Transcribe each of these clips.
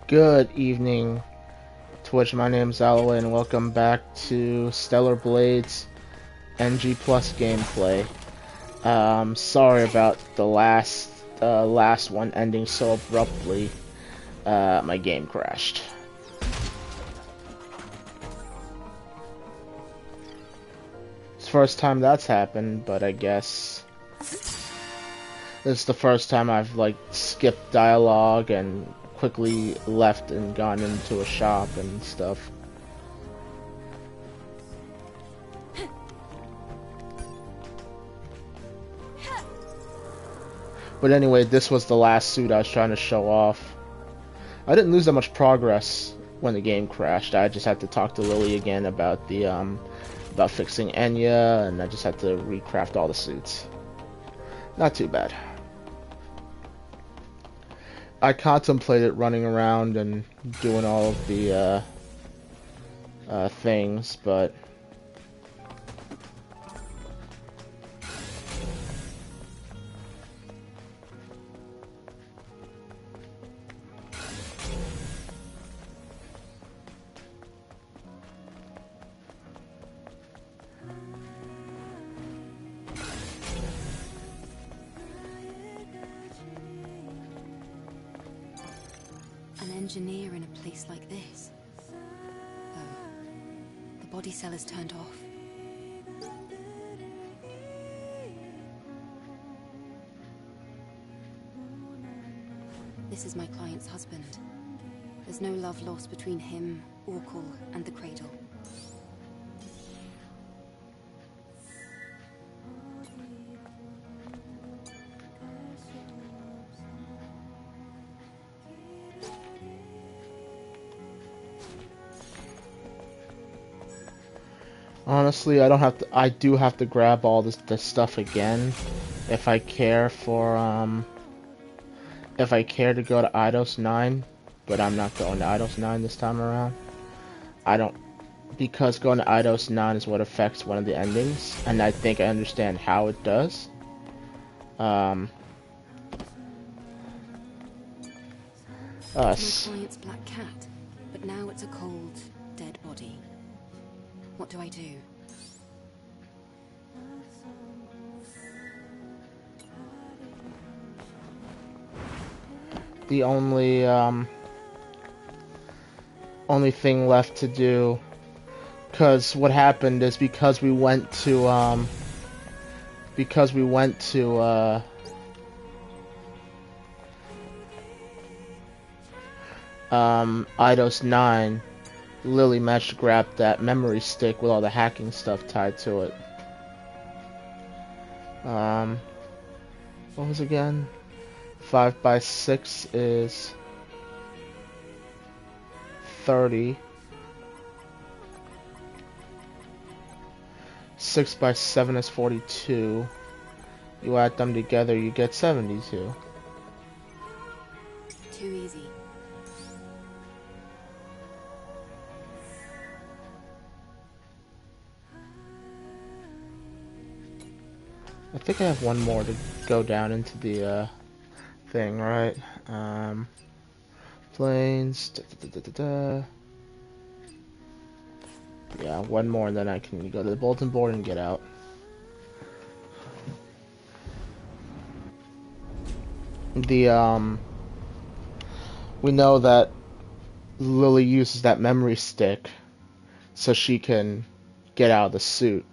Good evening, Twitch. My name's Alloway, and welcome back to Stellar Blades NG Plus gameplay. Sorry about the last one ending so abruptly. My game crashed. It's the first time that's happened, but I guess this is the first time I've skipped dialogue and quickly left and gone into a shop and stuff. But anyway, this was the last suit I was trying to show off. I didn't lose that much progress when the game crashed. I just had to talk to Lily again about the about fixing Enya, and I just had to recraft all the suits. Not too bad. I contemplated running around and doing all of the things, but engineer in a place like this. Oh, the body cell is turned off. This is my client's husband. There's no love lost between him, Orkul, and the cradle. honestly, I do have to grab all this stuff again if I care to go to Eidos 9, but I'm not going to Eidos 9 this time around. Because going to Eidos 9 is what affects one of the endings, and I think I understand how it does. My client's black cat, but now it's a cold, dead body. What do I do? The only thing left to do, because what happened is because we went to Eidos 9, Lily managed to grab that memory stick with all the hacking stuff tied to it. What was it again? 5x6 is 30. 6x7 is 42. You add them together, you get 72. Too easy. I think I have one more to go down into the thing, right? Planes. Yeah, one more, and then I can go to the bulletin board and get out. We know that Lily uses that memory stick so she can get out of the suit.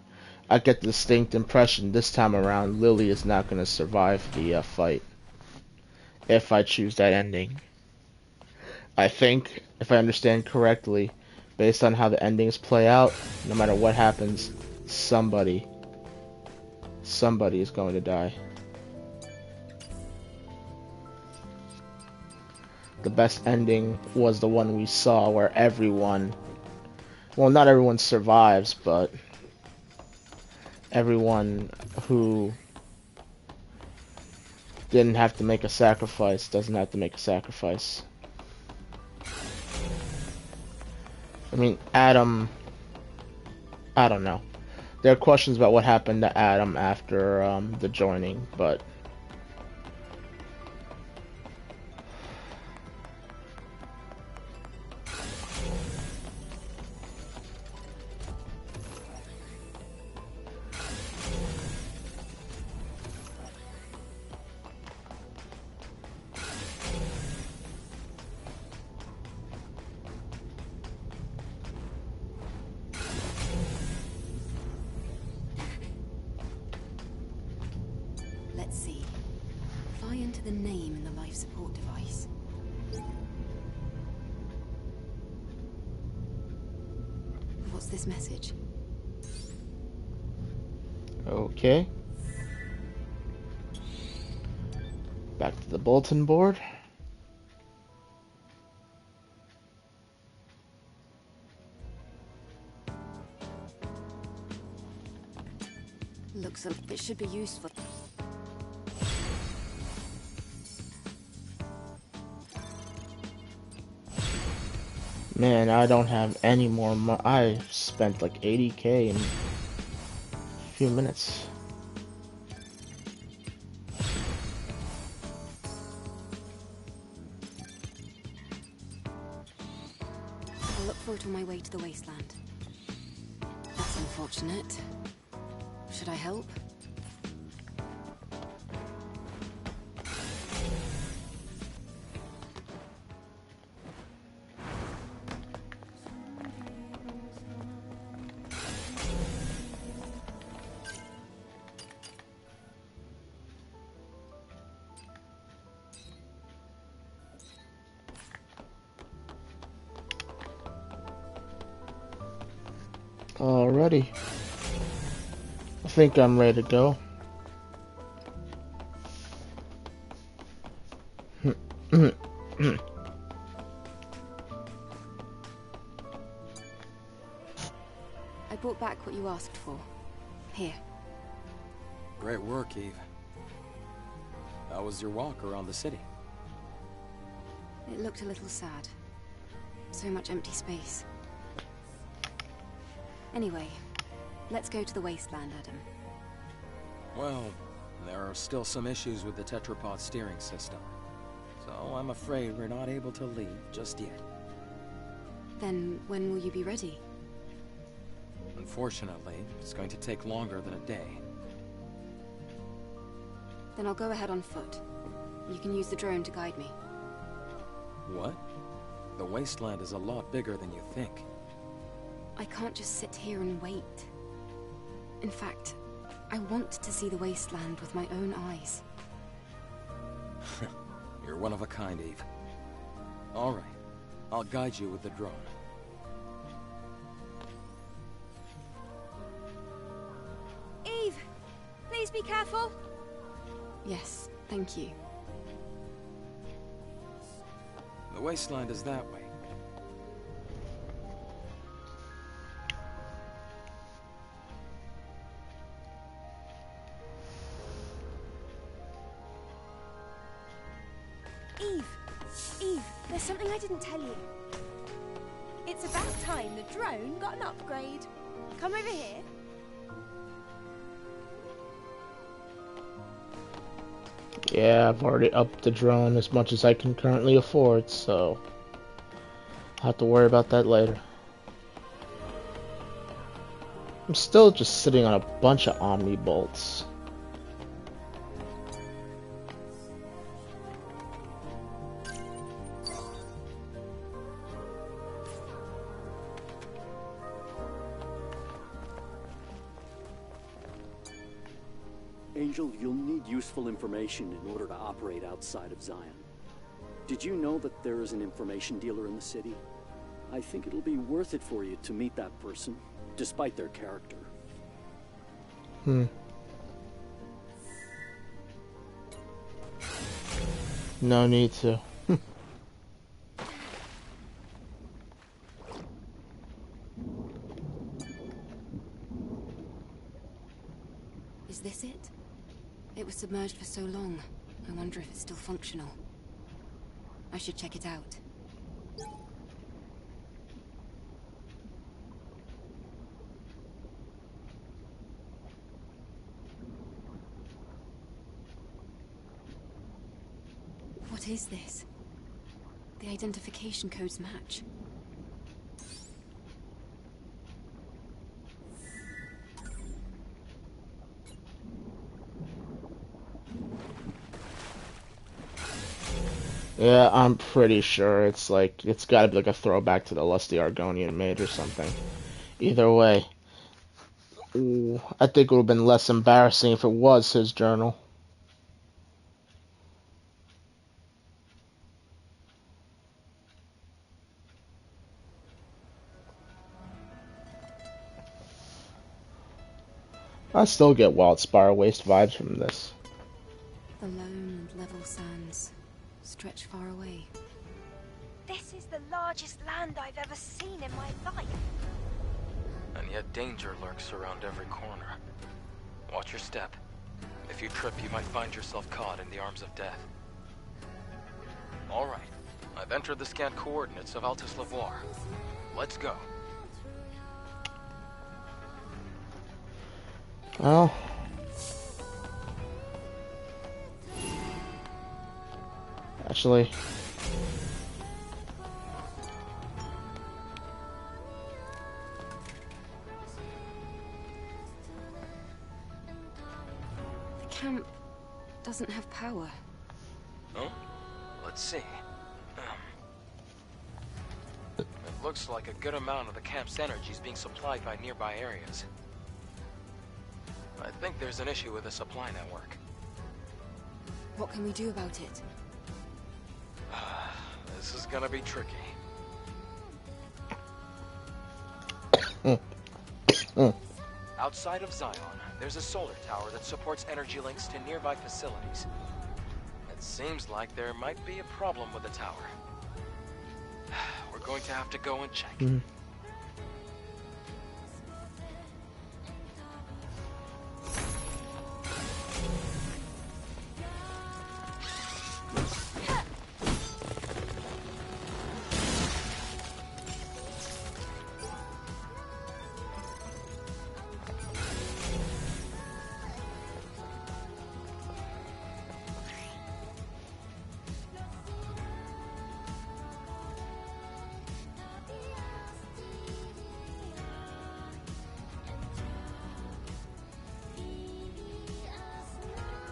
I get the distinct impression this time around Lily is not going to survive the fight if I choose that ending. I think, if I understand correctly, based on how the endings play out, no matter what happens, somebody is going to die. The best ending was the one we saw where everyone, well, not everyone survives, but everyone who didn't have to make a sacrifice doesn't have to make a sacrifice. I mean, Adam, I don't know. There are questions about what happened to Adam after the joining, but Let's see. If I enter the name in the life support device. What's this message? Okay. Back to the bulletin board. Looks like it should be useful. Man, I don't have any more I spent like 80k in a few minutes. I'll look for it on my way to the wasteland. That's unfortunate. Should I help? Alrighty. I think I'm ready to go. I brought back what you asked for. Here. Great work, Eve. How was your walk around the city? It looked a little sad. So much empty space. Anyway, let's go to the wasteland, Adam. Well, there are still some issues with the tetrapod steering system. So I'm afraid we're not able to leave just yet. Then when will you be ready? Unfortunately, it's going to take longer than a day. Then I'll go ahead on foot. You can use the drone to guide me. What? The wasteland is a lot bigger than you think. I can't just sit here and wait. In fact, I want to see the wasteland with my own eyes. You're one of a kind, Eve. All right. I'll guide you with the drone. Eve! Please be careful! Yes, thank you. The wasteland is that way. Eve, there's something I didn't tell you. It's about time the drone got an upgrade. Come over here. Yeah, I've already upped the drone as much as I can currently afford, so I'll have to worry about that later. I'm still just sitting on a bunch of Omni bolts. Angel, you'll need useful information in order to operate outside of Zion. Did you know that there is an information dealer in the city? I think it'll be worth it for you to meet that person, despite their character. No need to. Is this it? It was submerged for so long. I wonder if it's still functional. I should check it out. What is this? The identification codes match. Yeah, I'm pretty sure it's gotta be like a throwback to the Lusty Argonian Maid or something. Either way, ooh, I think it would have been less embarrassing if it was his journal. I still get Wildspire Waste vibes from this. The lone and level sands stretch far away. This is the largest land I've ever seen in my life. And yet danger lurks around every corner. Watch your step. If you trip, you might find yourself caught in the arms of death. All right. I've entered the scanned coordinates of Altus Lavoir. Let's go. Well, actually, The camp doesn't have power. Oh? Let's see. It looks like a good amount of the camp's energy is being supplied by nearby areas. I think there's an issue with the supply network. What can we do about it? This is gonna be tricky. Outside of Zion, there's a solar tower that supports energy links to nearby facilities. It seems like there might be a problem with the tower. We're going to have to go and check.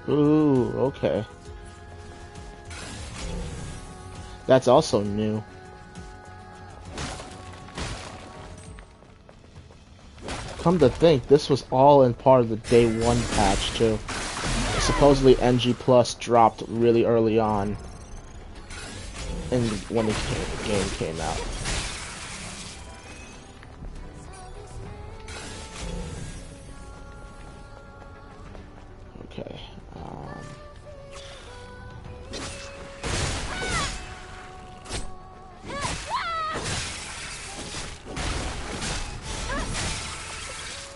ooh, okay. That's also new. Come to think, this was all in part of the day one patch too. Supposedly NG Plus dropped really early on when the game came out. Okay.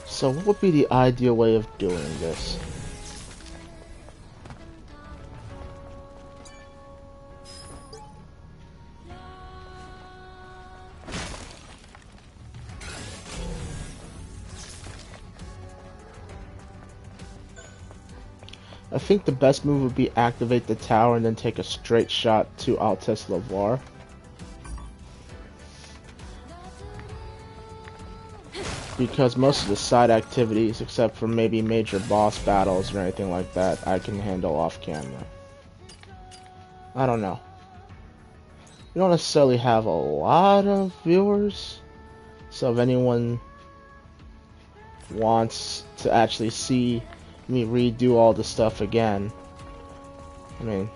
So what would be the ideal way of doing this? I think the best move would be activate the tower and then take a straight shot to Altus Lavoir. Because most of the side activities, except for maybe major boss battles or anything like that, I can handle off camera. I don't know. We don't necessarily have a lot of viewers, so if anyone wants to actually see me redo all the stuff again, I mean,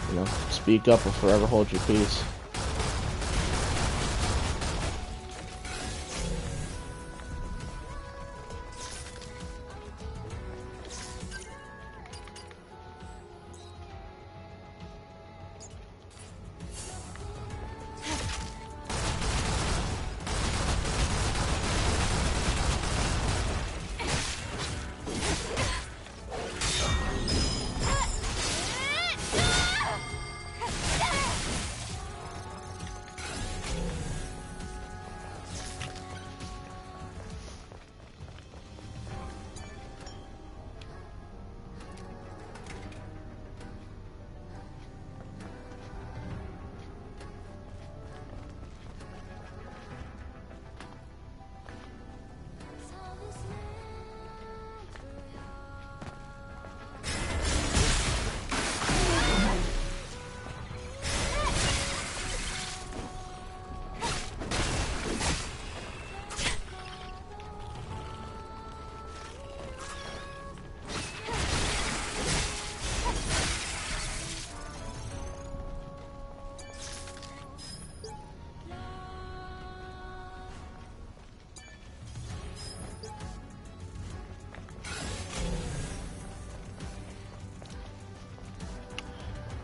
you know, speak up or forever hold your peace.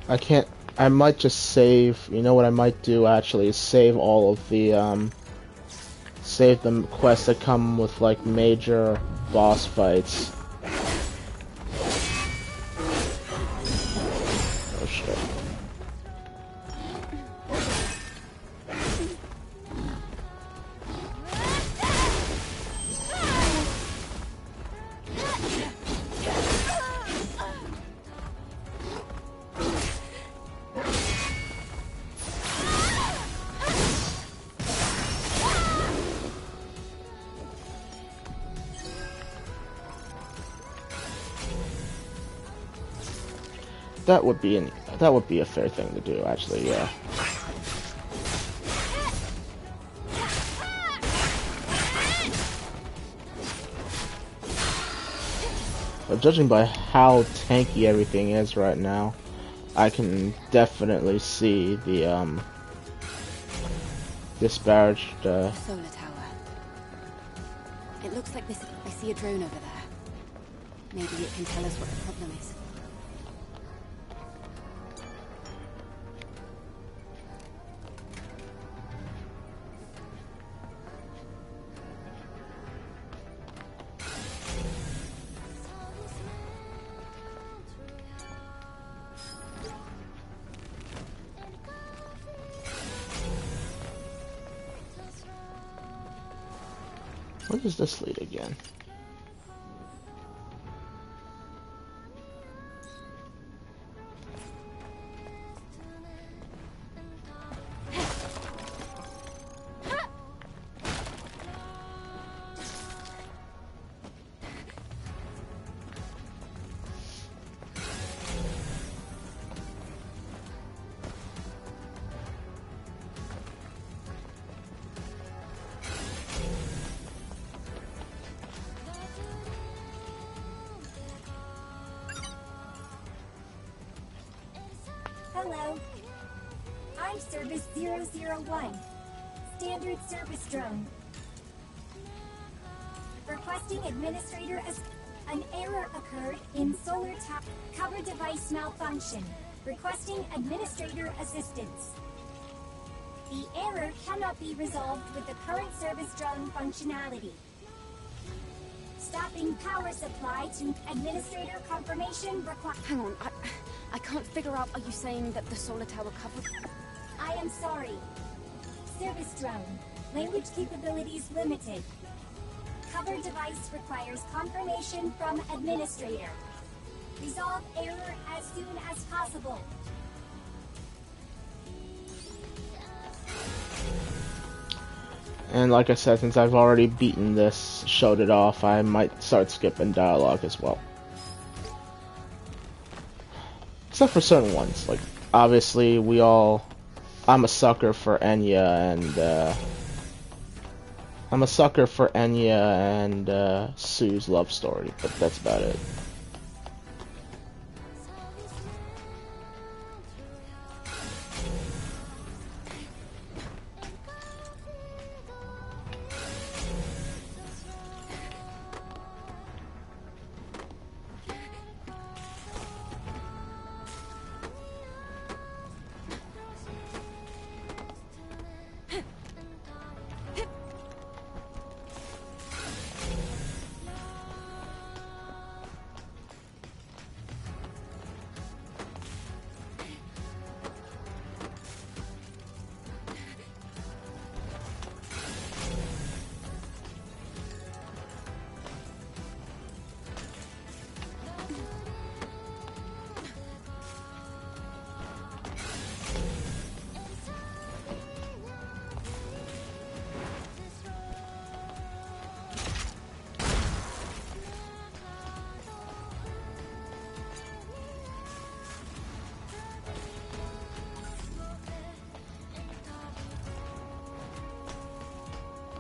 I can't. I might just save. You know what I might do actually is save all of the save the quests that come with like major boss fights. Oh shit. That would be a fair thing to do, actually. Yeah. But judging by how tanky everything is right now, I can definitely see the disparaged. Solar tower. It looks like this. I see a drone over there. Maybe it can tell us what the problem is. Where does this lead again? Hello. I'm Service 001. Standard service drone. Requesting administrator as an error occurred in solar tower cover device malfunction. Requesting administrator assistance. The error cannot be resolved with the current service drone functionality. Stopping power supply to administrator confirmation required. Hang on, I can't figure out. Are you saying that the solar tower covers? I am sorry. Service drone. Language capabilities limited. Cover device requires confirmation from administrator. Resolve error as soon as possible. And like I said, since I've already beaten this, showed it off, I might start skipping dialogue as well. Except for certain ones, like, obviously I'm a sucker for Enya and Sue's love story, but that's about it.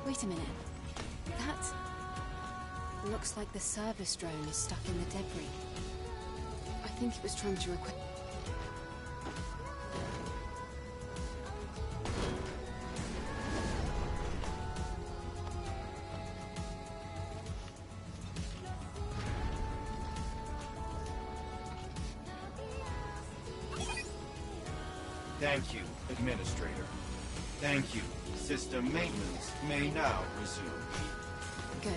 Wait a minute. That looks like the service drone is stuck in the debris. I think it was trying to request. Thank you, Administrator. Thank you. System maintenance may now resume. Good.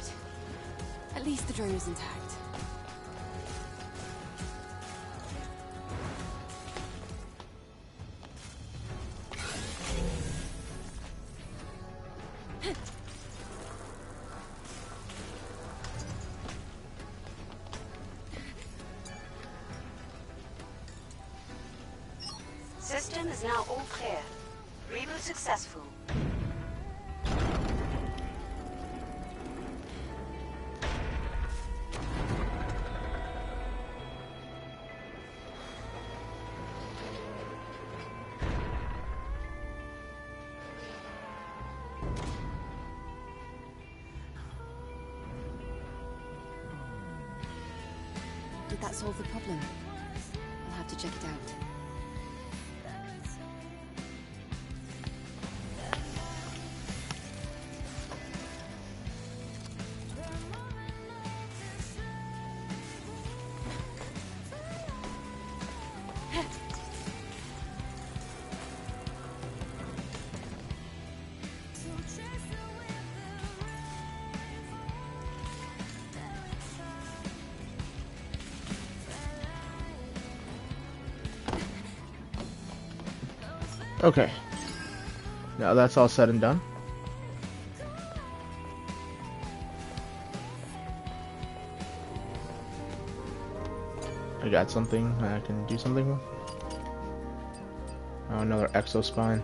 At least the drone is intact. System is now all clear. Reboot successful. Did that solve the problem? I'll have to check it out. Okay. Now that's all said and done. I got something I can do something with. Oh, another exospine.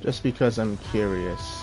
Just because I'm curious.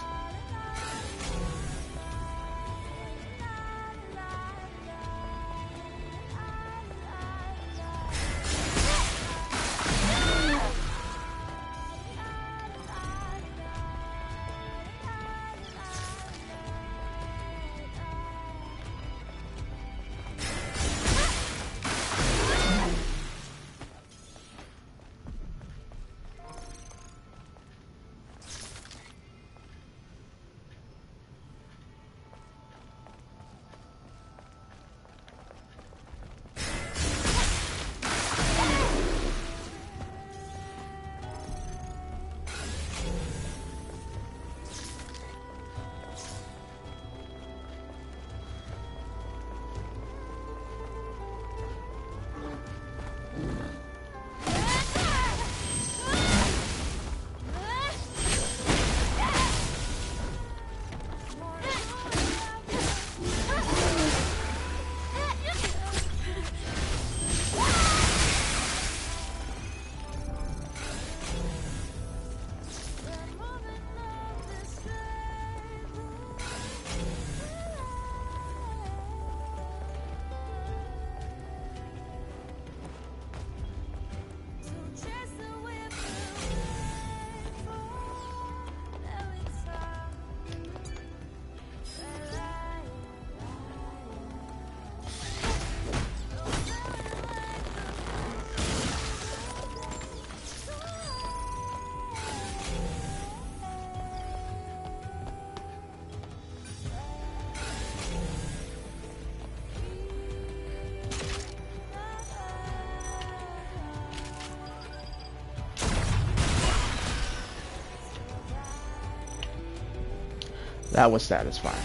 That was satisfying.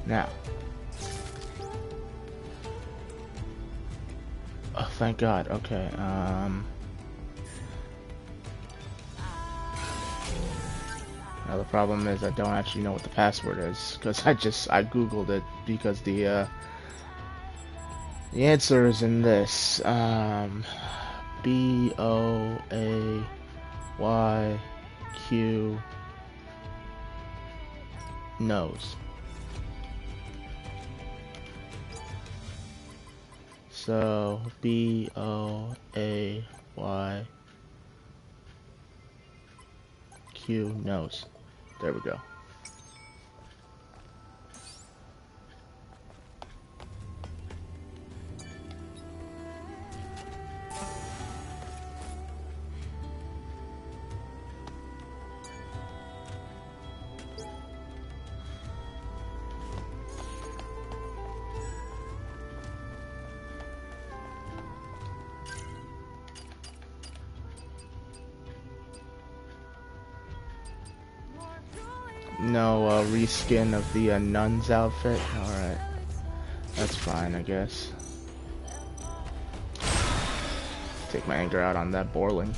Now. Oh, thank God. Okay, Now the problem is I don't actually know what the password is because I googled it because the answer is in this BOAYQ knows. So BOAYQ knows. There we go. No reskin of the nun's outfit. Alright. That's fine, I guess. Take my anger out on that Borling.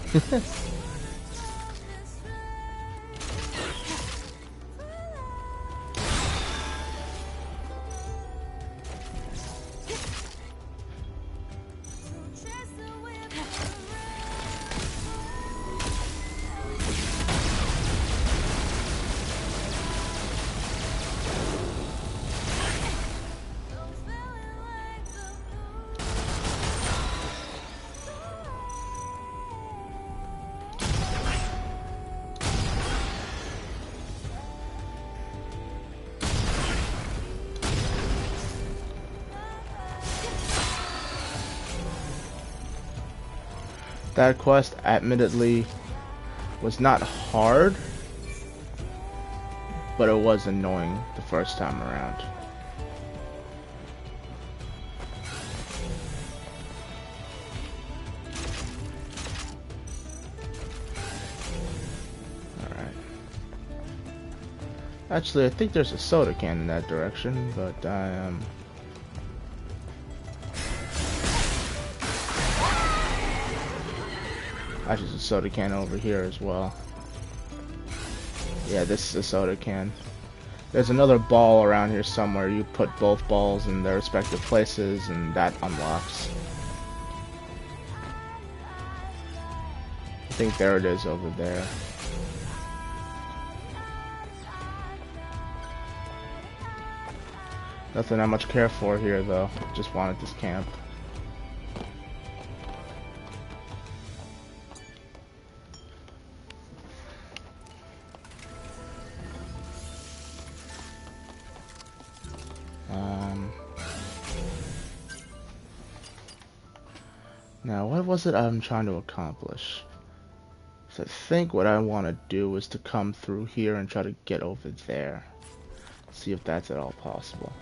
That quest, admittedly, was not hard, but it was annoying the first time around. Alright. Actually, I think there's a soda can in that direction, but I am... Actually, there's a soda can over here as well. Yeah, this is a soda can. There's another ball around here somewhere. You put both balls in their respective places, and that unlocks. I think there it is over there. Nothing I much care for here, though. Just wanted this camp. Now, what was it I'm trying to accomplish? So I think what I want to do is to come through here and try to get over there. See if that's at all possible.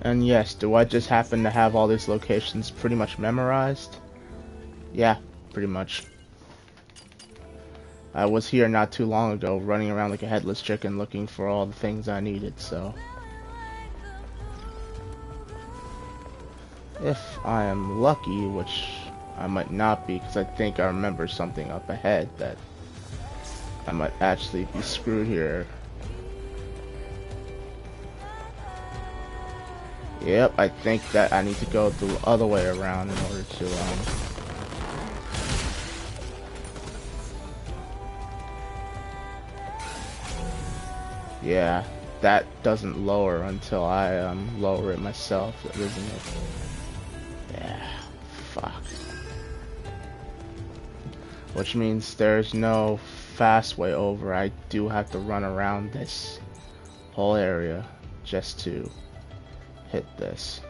And yes, do I just happen to have all these locations pretty much memorized? Yeah, pretty much. I was here not too long ago, running around like a headless chicken looking for all the things I needed, so... If I am lucky, which I might not be, because I think I remember something up ahead that I might actually be screwed here. Yep, I think that I need to go the other way around in order to, Yeah, that doesn't lower until I, lower it myself, isn't it? Yeah, fuck. Which means there's no fast way over. I do have to run around this whole area just to hit this.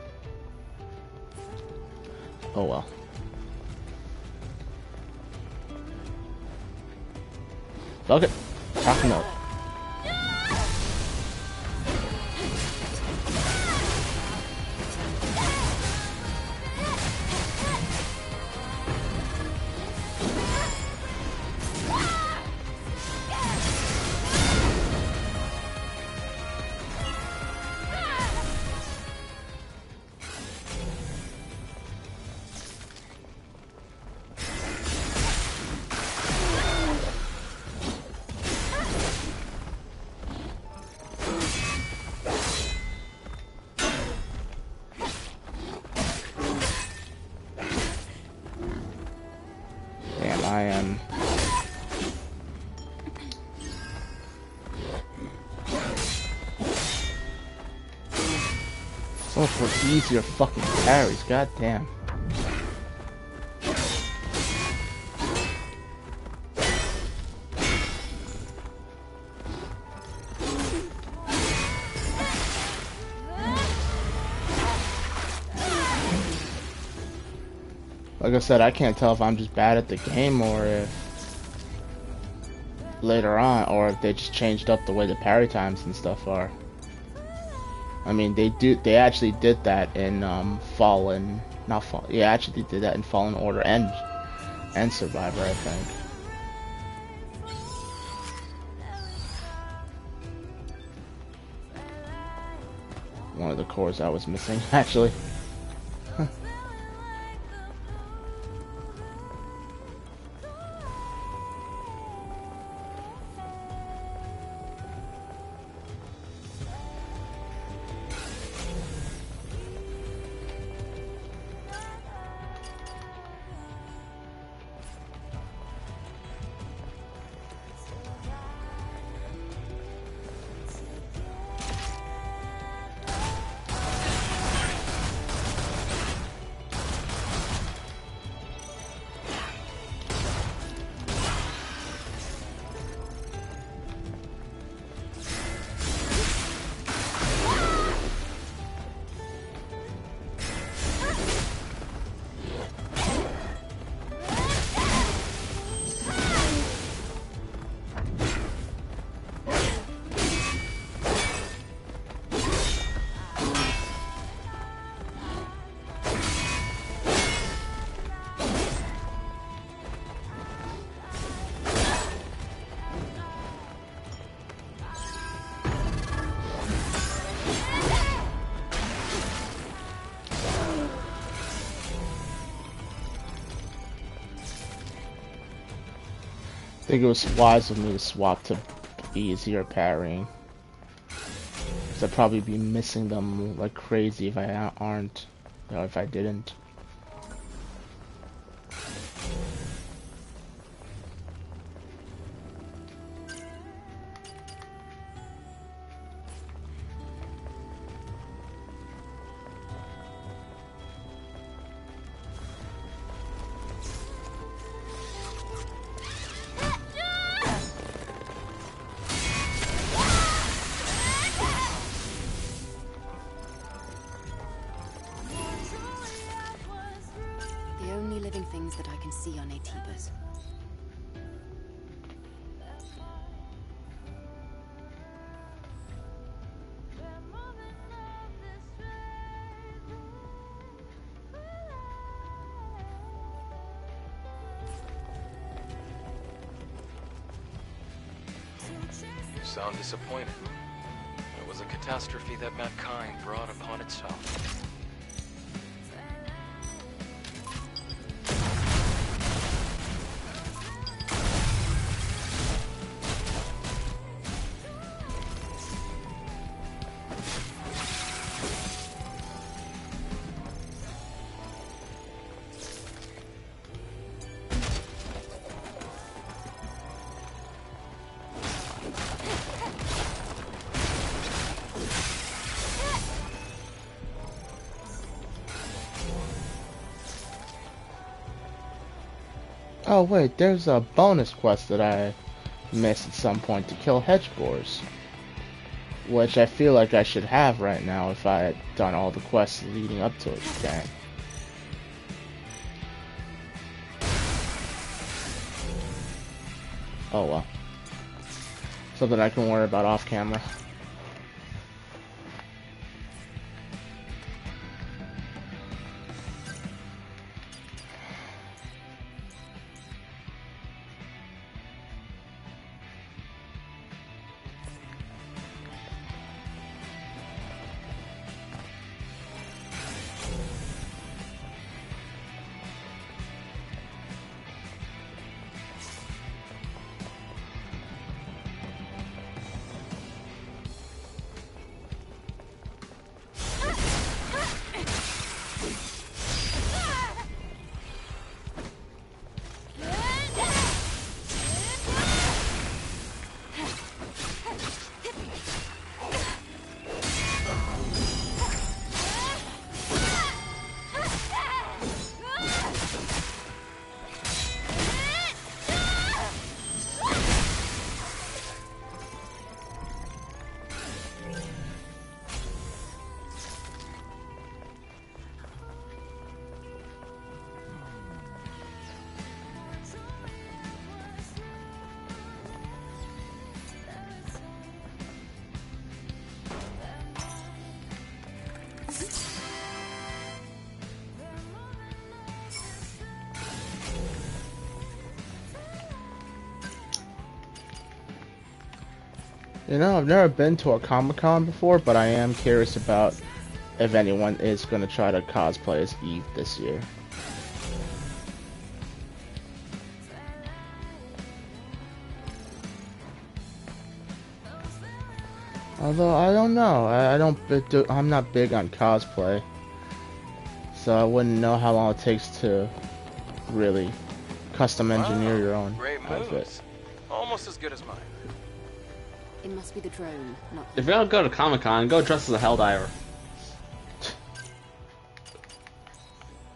Oh well. Fuck it. Talking up. I am. So much for easier fucking parries, goddamn. Like I said, I can't tell if I'm just bad at the game or if later on, or if they just changed up the way the parry times and stuff are. I mean, they actually did that in Fallen, not Fallen. Yeah, actually they did that in Fallen Order and Survivor, I think. One of the cores I was missing, actually. I think it was wise of me to swap to easier parrying. Because I'd probably be missing them like crazy if I aren't, or if I didn't. Sound disappointed. It was a catastrophe that mankind brought upon itself. Oh wait, there's a bonus quest that I missed at some point to kill hedge boars, which I feel like I should have right now if I had done all the quests leading up to it. Dang. Oh well. Something I can worry about off camera. You know, I've never been to a Comic-Con before, but I am curious about if anyone is going to try to cosplay as Eve this year. Although, I don't know. I'm not big on cosplay. So I wouldn't know how long it takes to really custom engineer your own Great outfit. moves. Almost as good as mine. It must be the drone, not If you're gonna go to Comic-Con, go dressed as a Helldiver.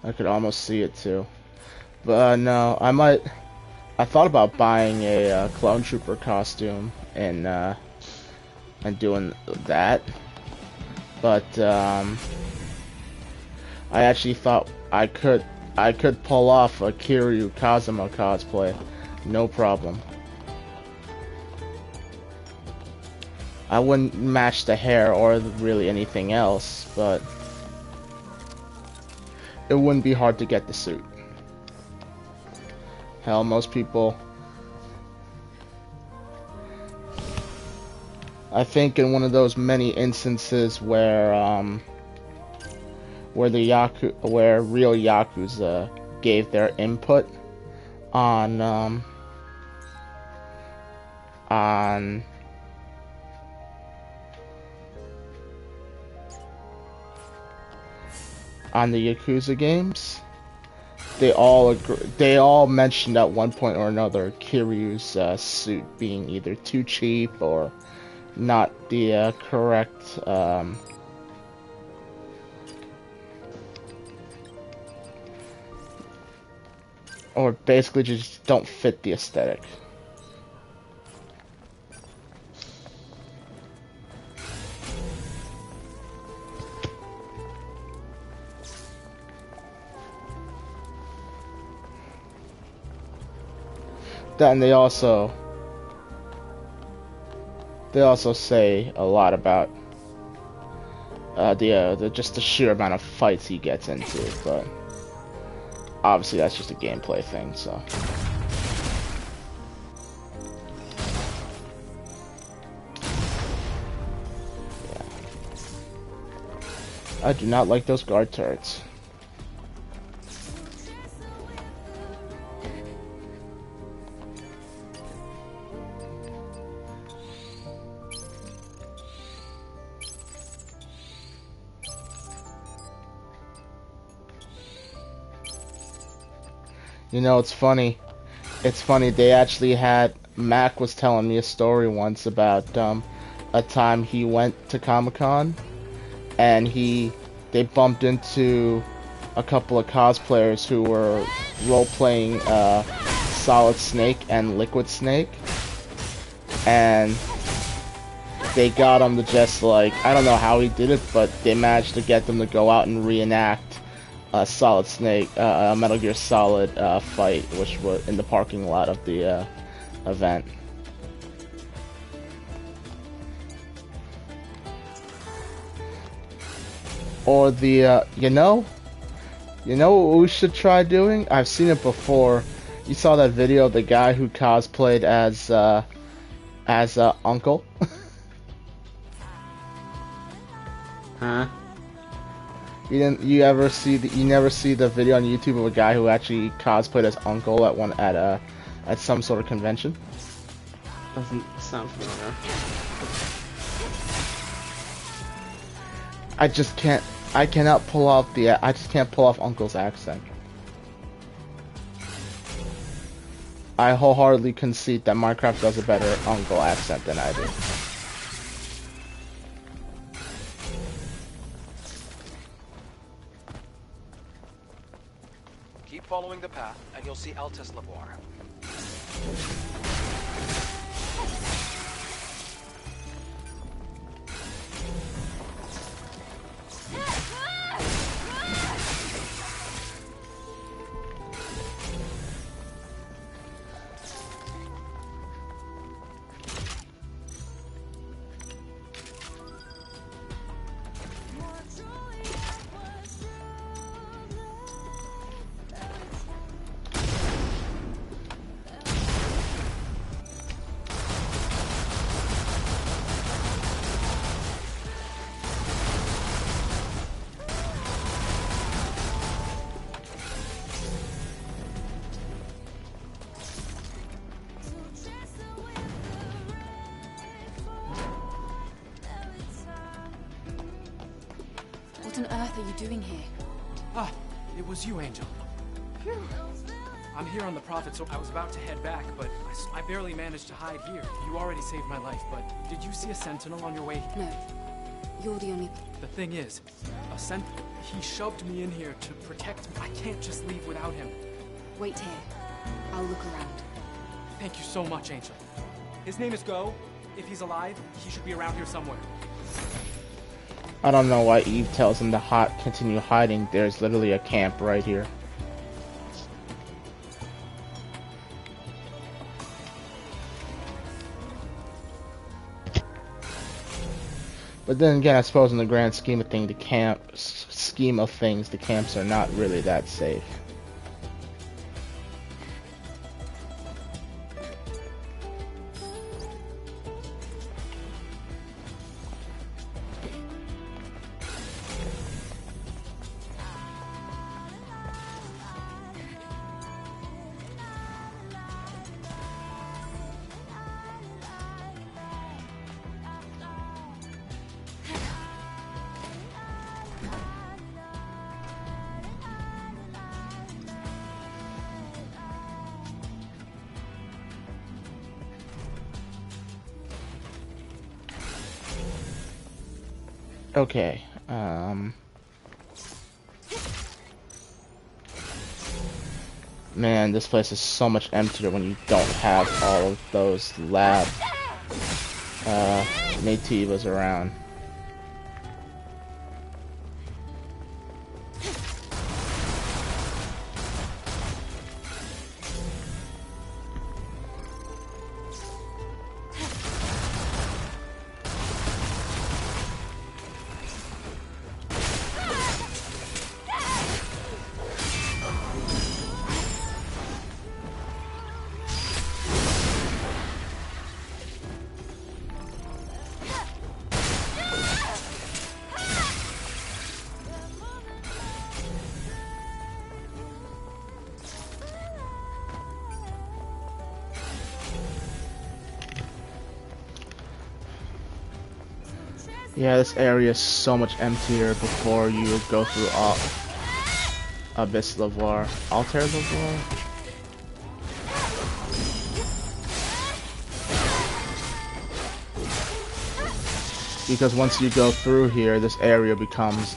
I could almost see it too. But no, I thought about buying a Clone Trooper costume and doing that. But I actually thought I could pull off a Kiryu Kazuma cosplay, no problem. I wouldn't match the hair or really anything else, but it wouldn't be hard to get the suit. Hell, most people, I think in one of those many instances where real Yakuza gave their input on the Yakuza games, they all mentioned at one point or another Kiryu's suit being either too cheap or not the correct or basically just don't fit the aesthetic. That, and they also say a lot about just the sheer amount of fights he gets into, but obviously that's just a gameplay thing, so. Yeah. I do not like those guard turrets. You know, it's funny. They actually had, Mac was telling me a story once about a time he went to Comic-Con and they bumped into a couple of cosplayers who were role-playing Solid Snake and Liquid Snake, and they got him to just, like, I don't know how he did it, but they managed to get them to go out and reenact Solid Snake, Metal Gear Solid fight, which was in the parking lot of the event. Or the, you know what we should try doing? I've seen it before. You saw that video of the guy who cosplayed as Uncle? Huh? You never see the video on YouTube of a guy who actually cosplayed as Uncle at some sort of convention? Doesn't sound familiar. I just can't pull off Uncle's accent. I wholeheartedly concede that Minecraft does a better Uncle accent than I do. Keep following the path, and you'll see Altus Lavoir. What on earth are you doing here? Ah, it was you, Angel. Phew. I'm here on the Prophet, so I was about to head back, but I barely managed to hide here. You already saved my life, but did you see a Sentinel on your way? No. You're the only... The thing is, he shoved me in here to protect me. I can't just leave without him. Wait here. I'll look around. Thank you so much, Angel. His name is Go. If he's alive, he should be around here somewhere. I don't know why Eve tells him to continue hiding. There's literally a camp right here. But then again, I suppose in the grand scheme of things, the camps are not really that safe. Okay, man, this place is so much emptier when you don't have all of those lab nativas around. Yeah, this area is so much emptier before you go through Abyss Lavoir. Altair Lavoir? Because once you go through here, this area becomes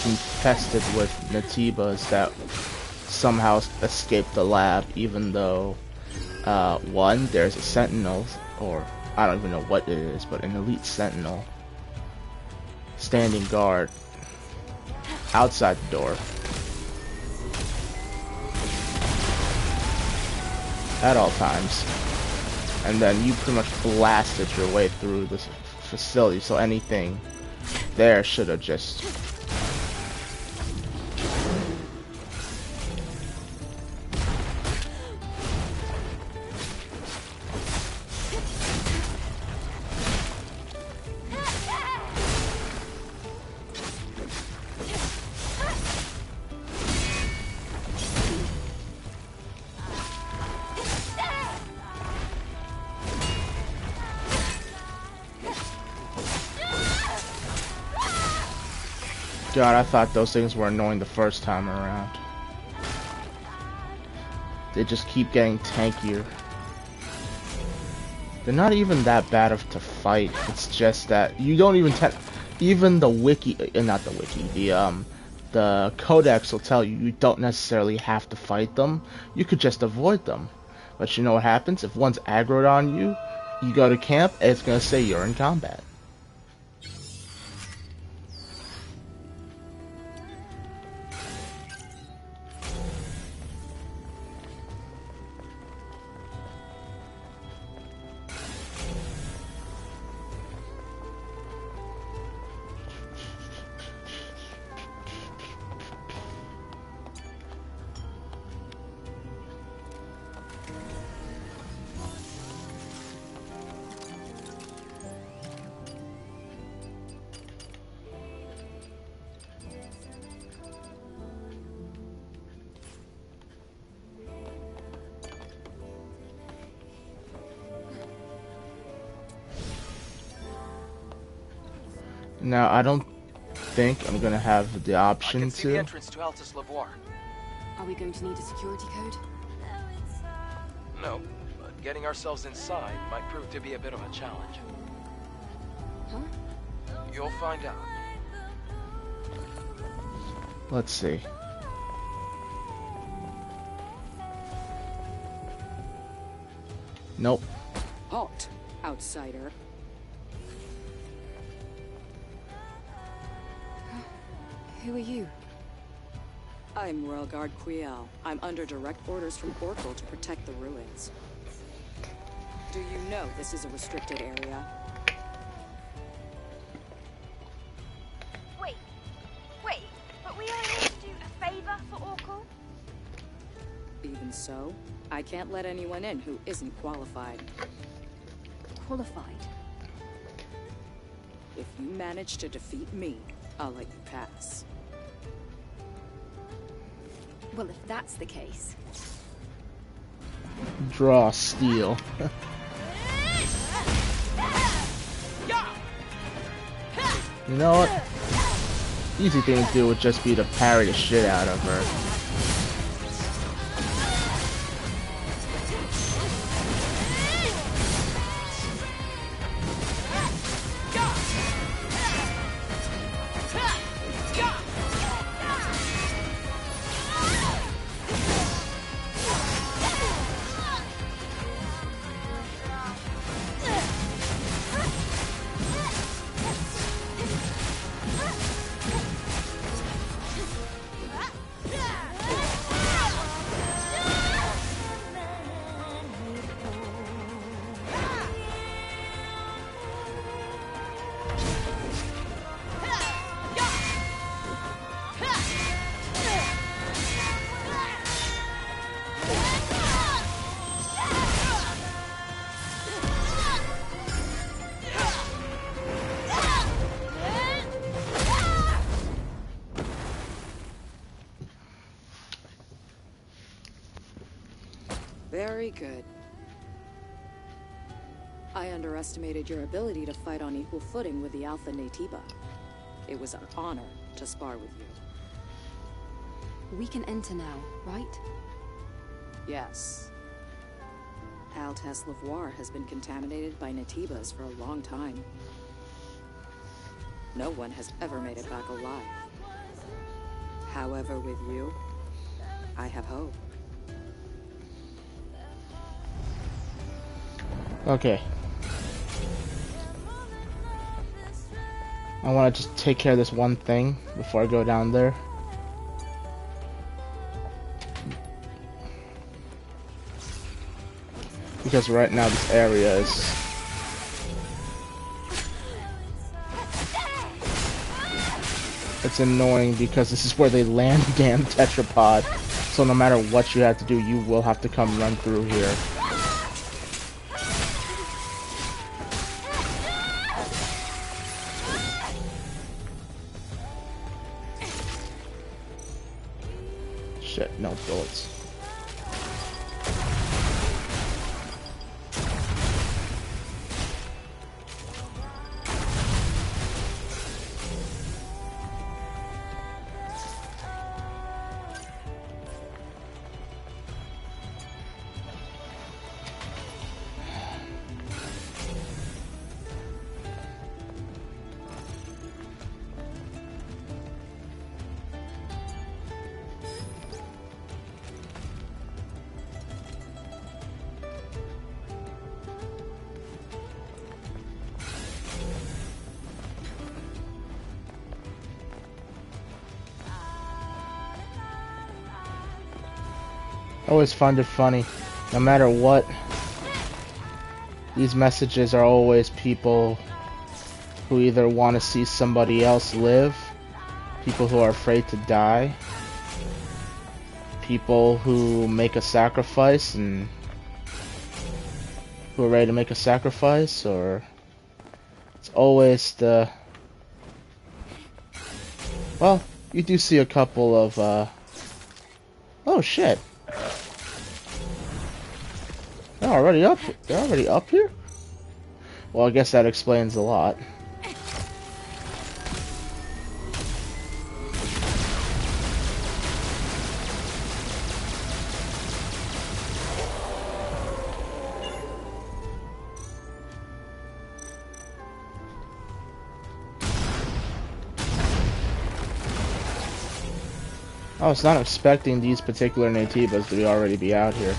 infested with Natibas that somehow escaped the lab, even though one, there's a Sentinel, or I don't even know what it is, but an elite Sentinel standing guard outside the door. at all times. And then you pretty much blasted your way through this facility, so anything there should have just... God, I thought those things were annoying the first time around. They just keep getting tankier. They're not even that bad to fight. It's just that you don't even even the wiki, not the wiki, the codex will tell you you don't necessarily have to fight them. You could just avoid them. But you know what happens? If one's aggroed on you, you go to camp, and it's gonna say you're in combat. Now, I don't think I'm gonna have the option I can see the to. entrance to Altus Lavoir. Are we going to need a security code? No, but getting ourselves inside might prove to be a bit of a challenge. Huh? You'll find out. Let's see. Nope. Halt, outsider. Who are you? I'm Royal Guard Quiel. I'm under direct orders from Oracle to protect the ruins. Do you know this is a restricted area? Wait, but we only need to do a favor for Oracle? Even so, I can't let anyone in who isn't qualified. Qualified? If you manage to defeat me, I'll let you pass. Well, if that's the case... Draw steel. You know what? Easy thing to do would just be to parry the shit out of her. Very good. I underestimated your ability to fight on equal footing with the Alpha Naytiba. It was an honor to spar with you. We can enter now, right? Yes. Altus Lavoir has been contaminated by Naytibas for a long time. No one has ever made it back alive. However, with you, I have hope. Okay. I want to just take care of this one thing before I go down there. Because right now this area is... It's annoying because this is where they land the damn tetrapod. So no matter what you have to do, you will have to come run through here. Shit, no bullets. I always find it funny, no matter what, these messages are always people who either want to see somebody else live, people who are afraid to die, people who make a sacrifice and who are ready to make a sacrifice, or it's always the... Well, you do see a couple of, oh shit. They're already up. They're already up here? Well, I guess that explains a lot. I was not expecting these particular Naytibas to already be out here.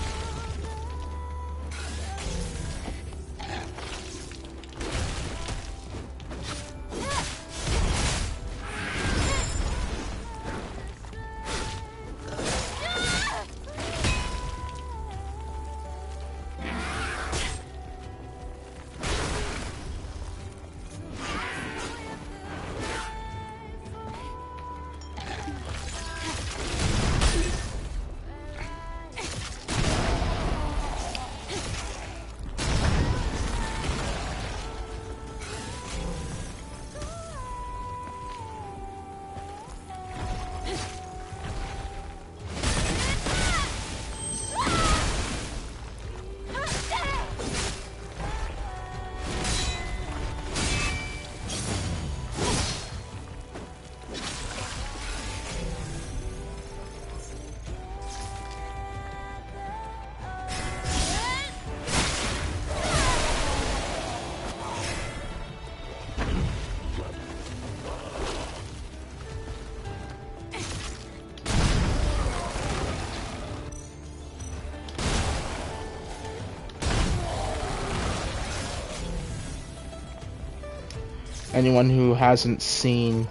Anyone who hasn't seen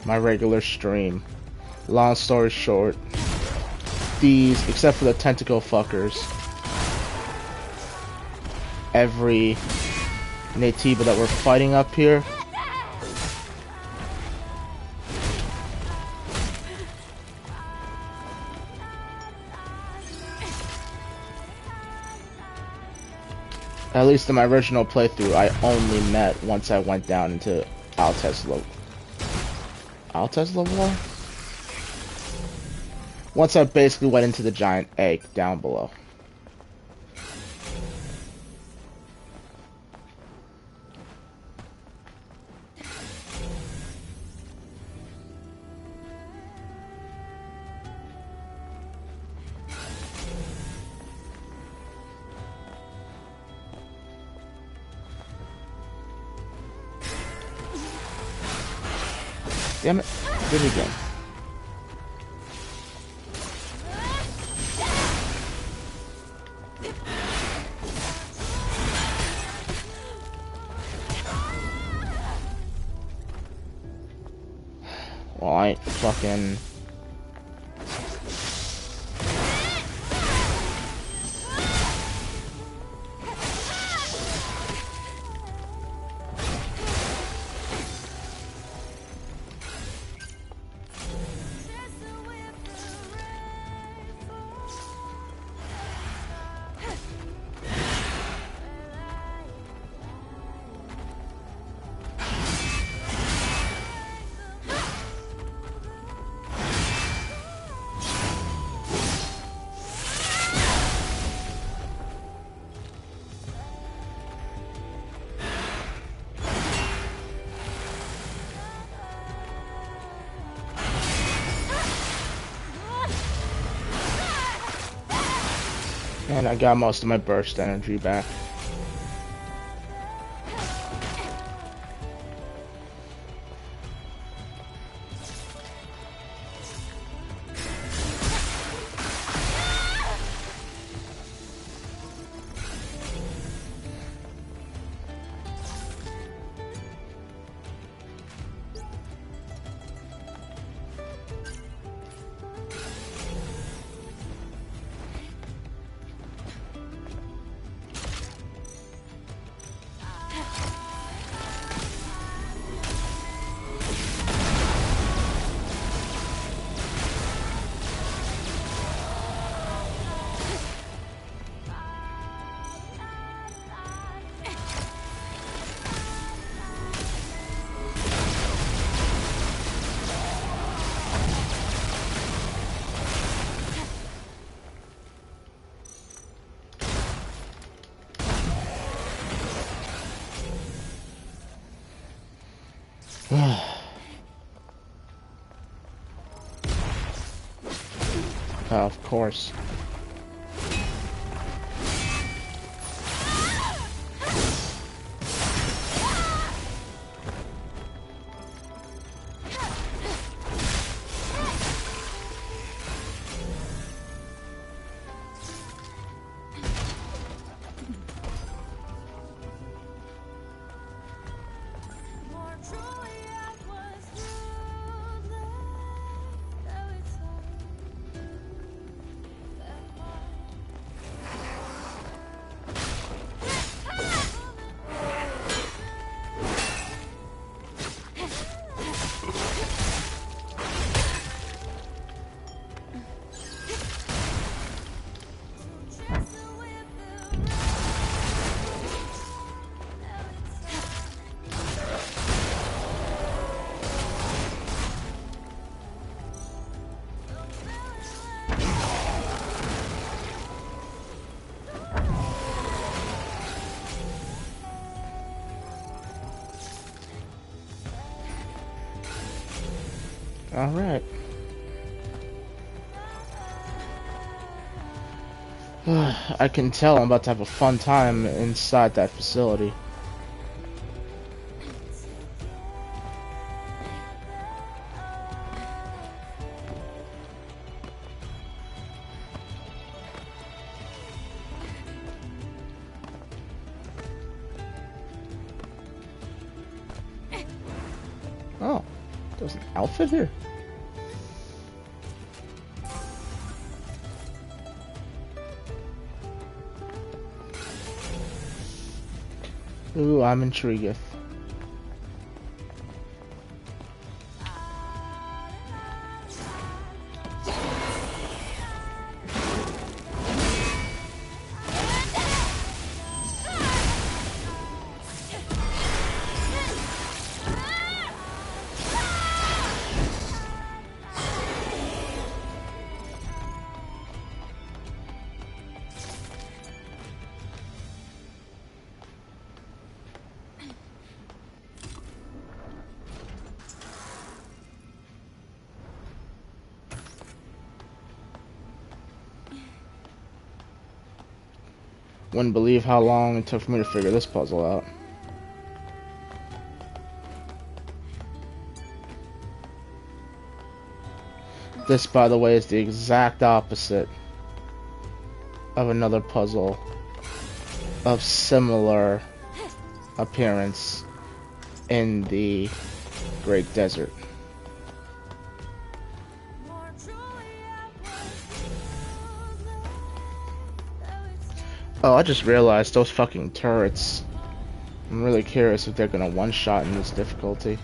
my regular stream, long story short, these, except for the tentacle fuckers, every Naytiba that we're fighting up here at least in my original playthrough, I only met once I went down into Altez level. Altez level? Once I basically went into the giant egg down below. Damn it, did it again. Well, I ain't fucking... And I got most of my burst energy back. Of course. All right. I can tell I'm about to have a fun time inside that facility. Oh, there's an outfit here. Ooh, I'm intrigued. Wouldn't believe how long it took for me to figure this puzzle out. This, by the way, is the exact opposite of another puzzle of similar appearance in the Great Desert. Oh, I just realized those fucking turrets. I'm really curious if they're gonna one-shot in this difficulty.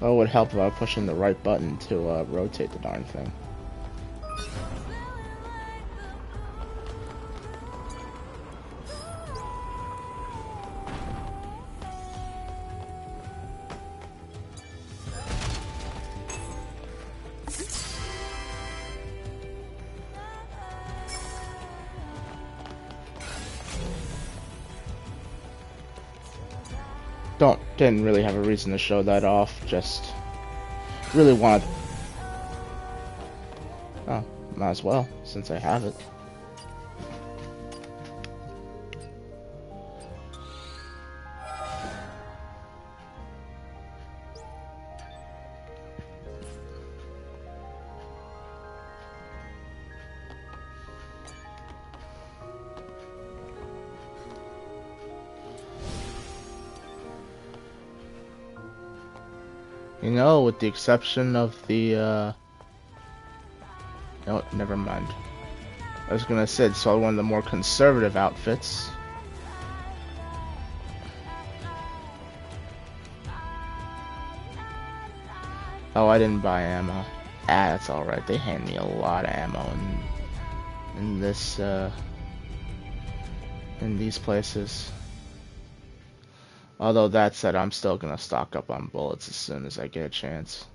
Oh, it would help if I was pushing the right button to rotate the darn thing. Didn't really have a reason to show that off. Just really wanted. Oh, might as well since I have it. You know, with the exception of the, no, never mind. I was gonna say, it's one of the more conservative outfits. Oh, I didn't buy ammo. Ah, that's alright. They hand me a lot of ammo in this, in these places. Although that said, I'm still gonna stock up on bullets as soon as I get a chance.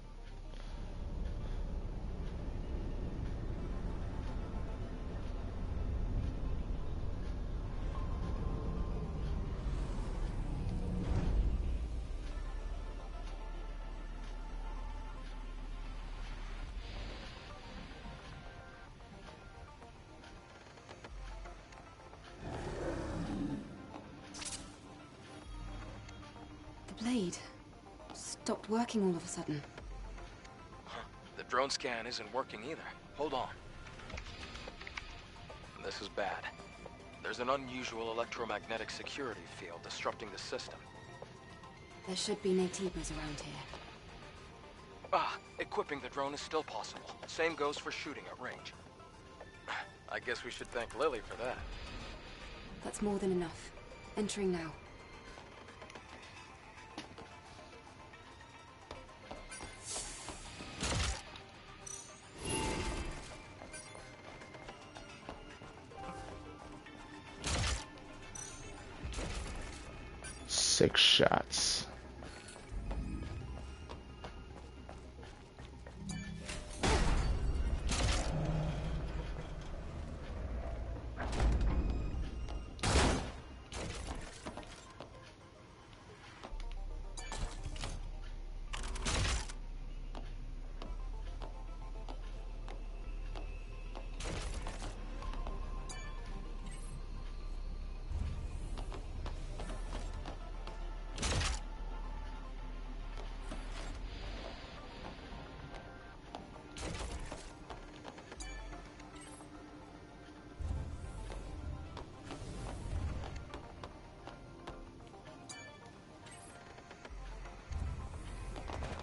Blade stopped working all of a sudden. Huh. The drone scan isn't working either. Hold on. This is bad. There's an unusual electromagnetic security field disrupting the system. There should be Naytibas around here. Ah, equipping the drone is still possible. Same goes for shooting at range. I guess we should thank Lily for that. That's more than enough. Entering now. Six shots.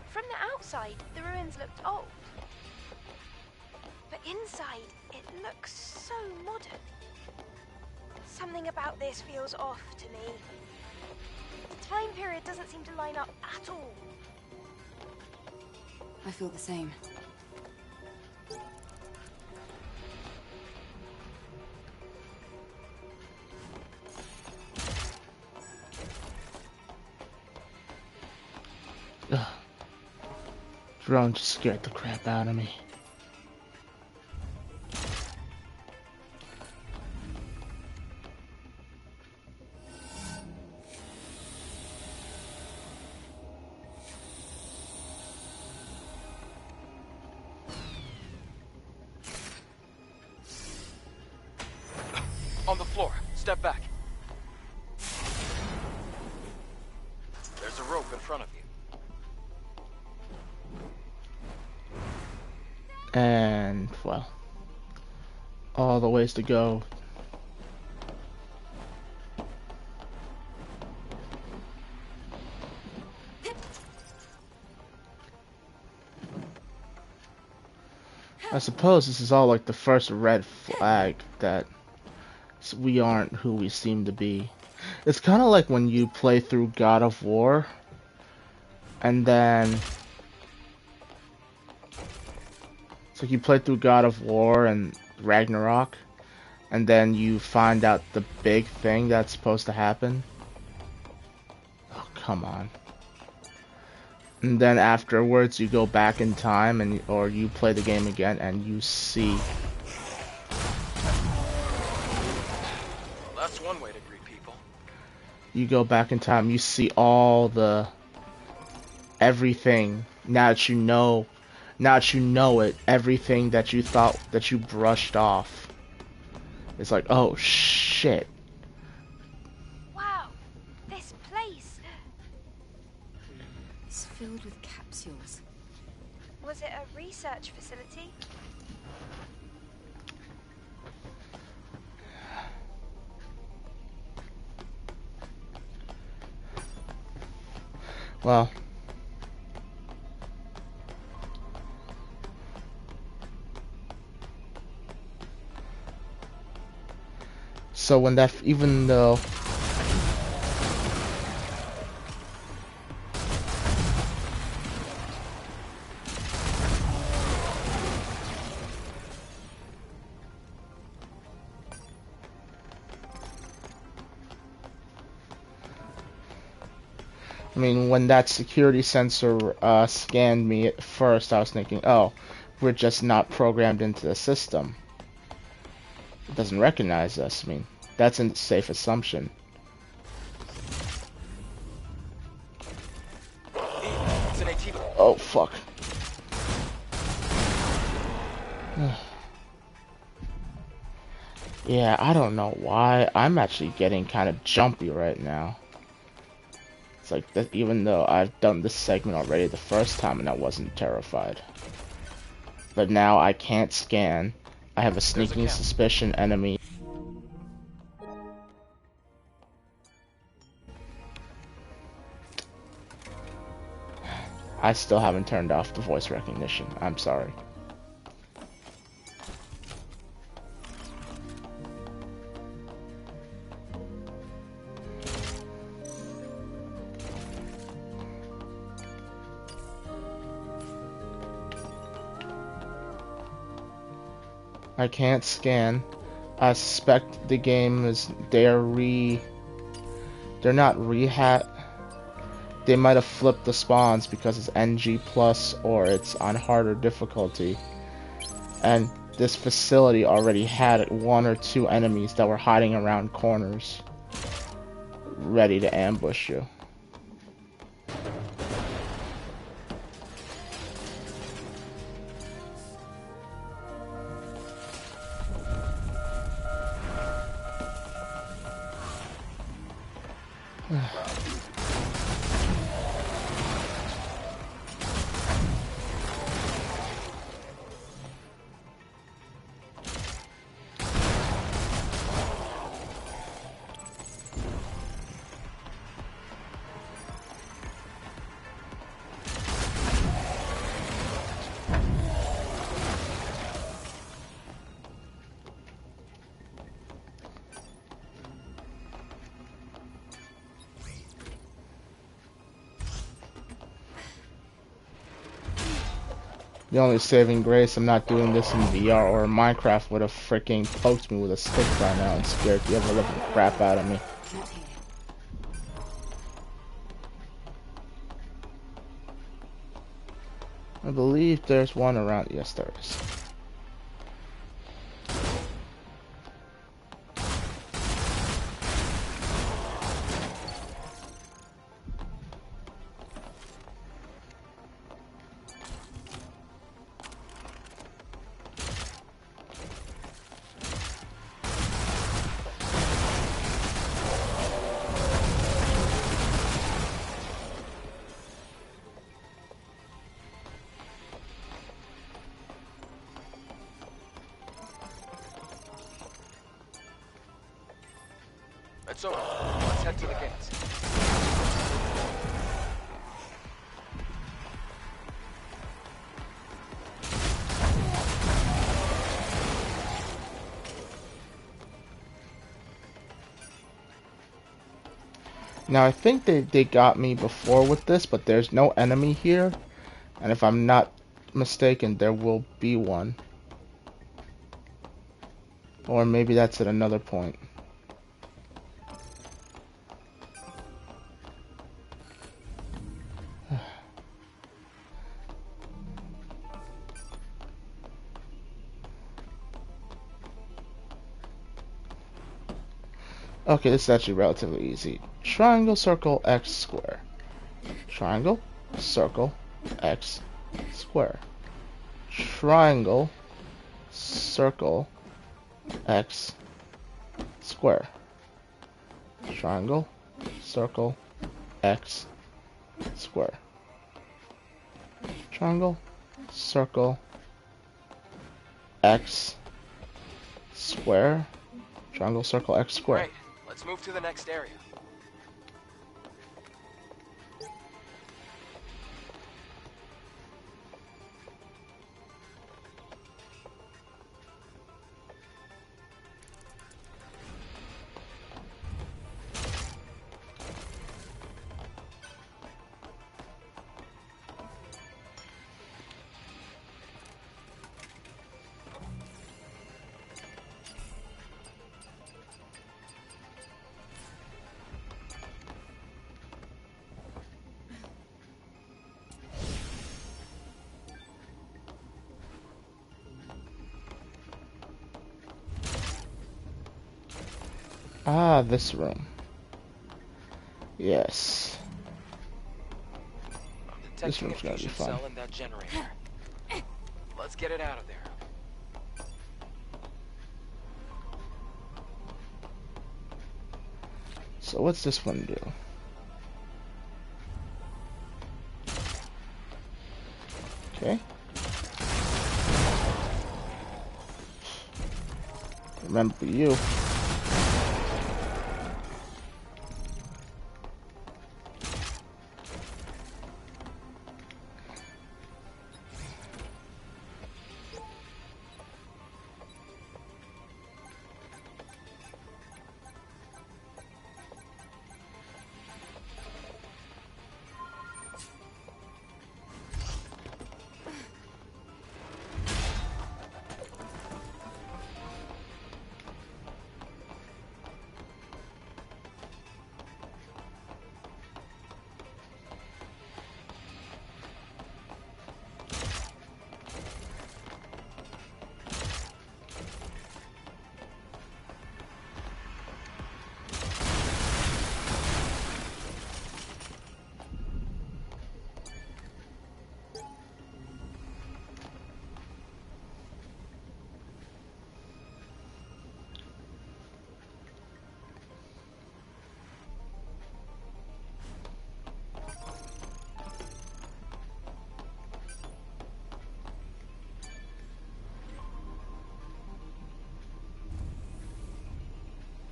From the outside, the ruins looked old. But inside, it looks so modern. Something about this feels off to me. The time period doesn't seem to line up at all. I feel the same. Ugh. Drone just scared the crap out of me. On the floor. Step back. There's a rope in front of you. And, well, all the ways to go. I suppose this is all like the first red flag that we aren't who we seem to be. It's kind of like when you play through God of War and then it's like you play through God of War and Ragnarok and then you find out the big thing that's supposed to happen. Oh, come on. And then afterwards you go back in time and or you play the game again and you see. Well, that's one way to greet people. you go back in time, you see all the everything. Now that you know it, everything that you thought that you brushed off. It's like, oh shit. Wow, this place. It's filled with capsules. Was it a research facility? Well, so when that, even though I mean, when that security sensor scanned me at first, I was thinking, oh, we're just not programmed into the system. It doesn't recognize us. I mean, that's a safe assumption. Oh, fuck. Yeah, I don't know why. I'm actually getting kind of jumpy right now. It's like that, even though I've done this segment already the first time and I wasn't terrified. But now I can't scan. I have a sneaking suspicion enemy. I still haven't turned off the voice recognition. I'm sorry. I can't scan. I suspect the game is they're not rehat. They might have flipped the spawns because it's NG plus or it's on harder difficulty. And this facility already had 1 or 2 enemies that were hiding around corners, ready to ambush you. The only saving grace, I'm not doing this in VR, or Minecraft would have freaking poked me with a stick by now and scared the ever living crap out of me. I believe there's one around. Yes, there is. It's over. Let's head to the gates. Now I think they got me before with this, but there's no enemy here, and if I'm not mistaken, there will be one. Or maybe that's at another point. Okay, this is actually relatively easy. Triangle, circle, X, square. Triangle, circle, X, square. Triangle, circle, X, square. Triangle, circle, X, square. Triangle, circle, X, square. Triangle, circle, X, square. Great. Let's move to the next area. Ah, this room. Yes. This Detecting room's a gonna be fusion fun. cell in that generator. Let's get it out of there. So what's this one do? Okay. Remember you.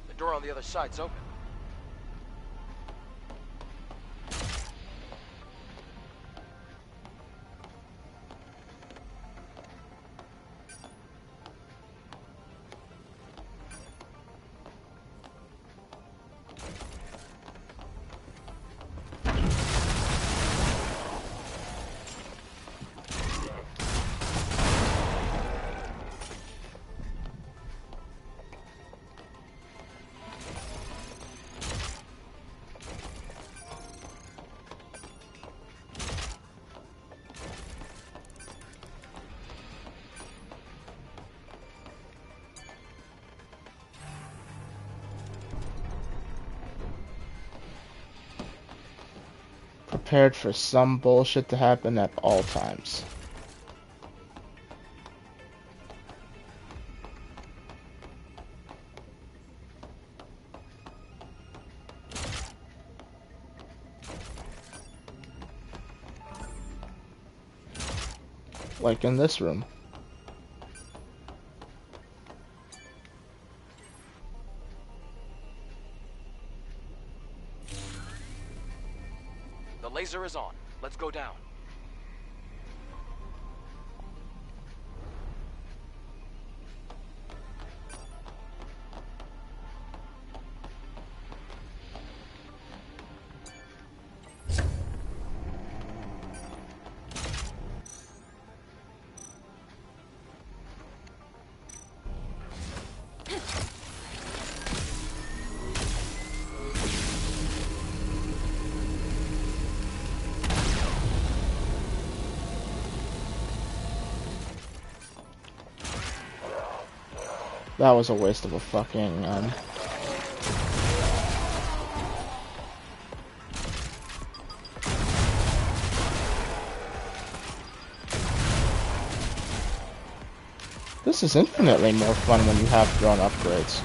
The door on the other side's open. Prepared for some bullshit to happen at all times. Like in this room. The laser is on. Let's go down. That was a waste of a fucking This is infinitely more fun when you have drone upgrades.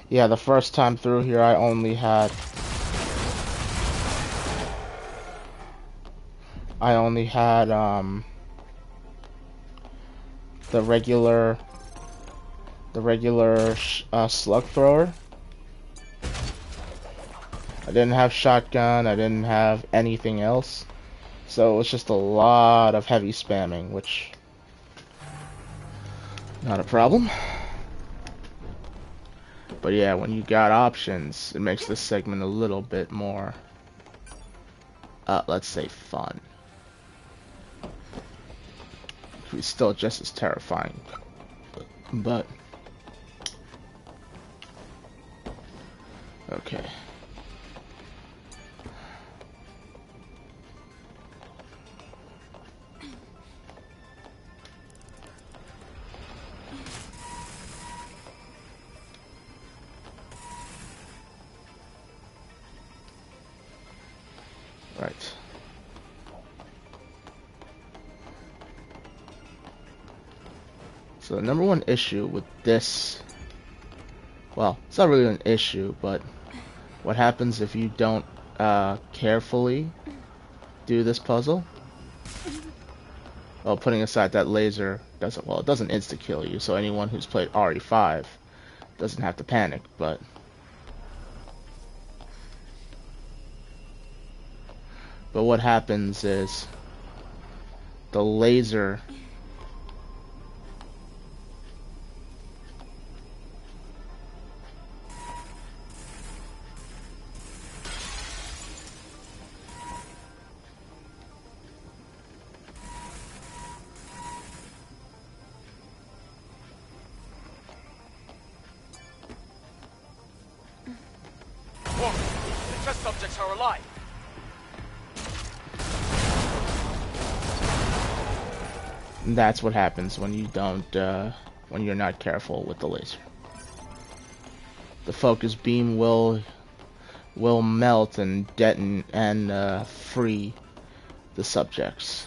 Yeah, the first time through here I only had the regular slug thrower. I didn't have shotgun, I didn't have anything else. So it was just a lot of heavy spamming, which not a problem. But yeah, when you got options, it makes this segment a little bit more, let's say, fun. It's still just as terrifying, but okay. Right. So the number one issue with this, well, it's not really an issue, but what happens if you don't carefully do this puzzle? Well, putting aside that laser doesn't, well, it doesn't insta-kill you, so anyone who's played RE5 doesn't have to panic, but what happens is the laser Whoa! The test subjects are alive! that's what happens when you don't, when you're not careful with the laser. The focus beam will melt and detonate and free the subjects.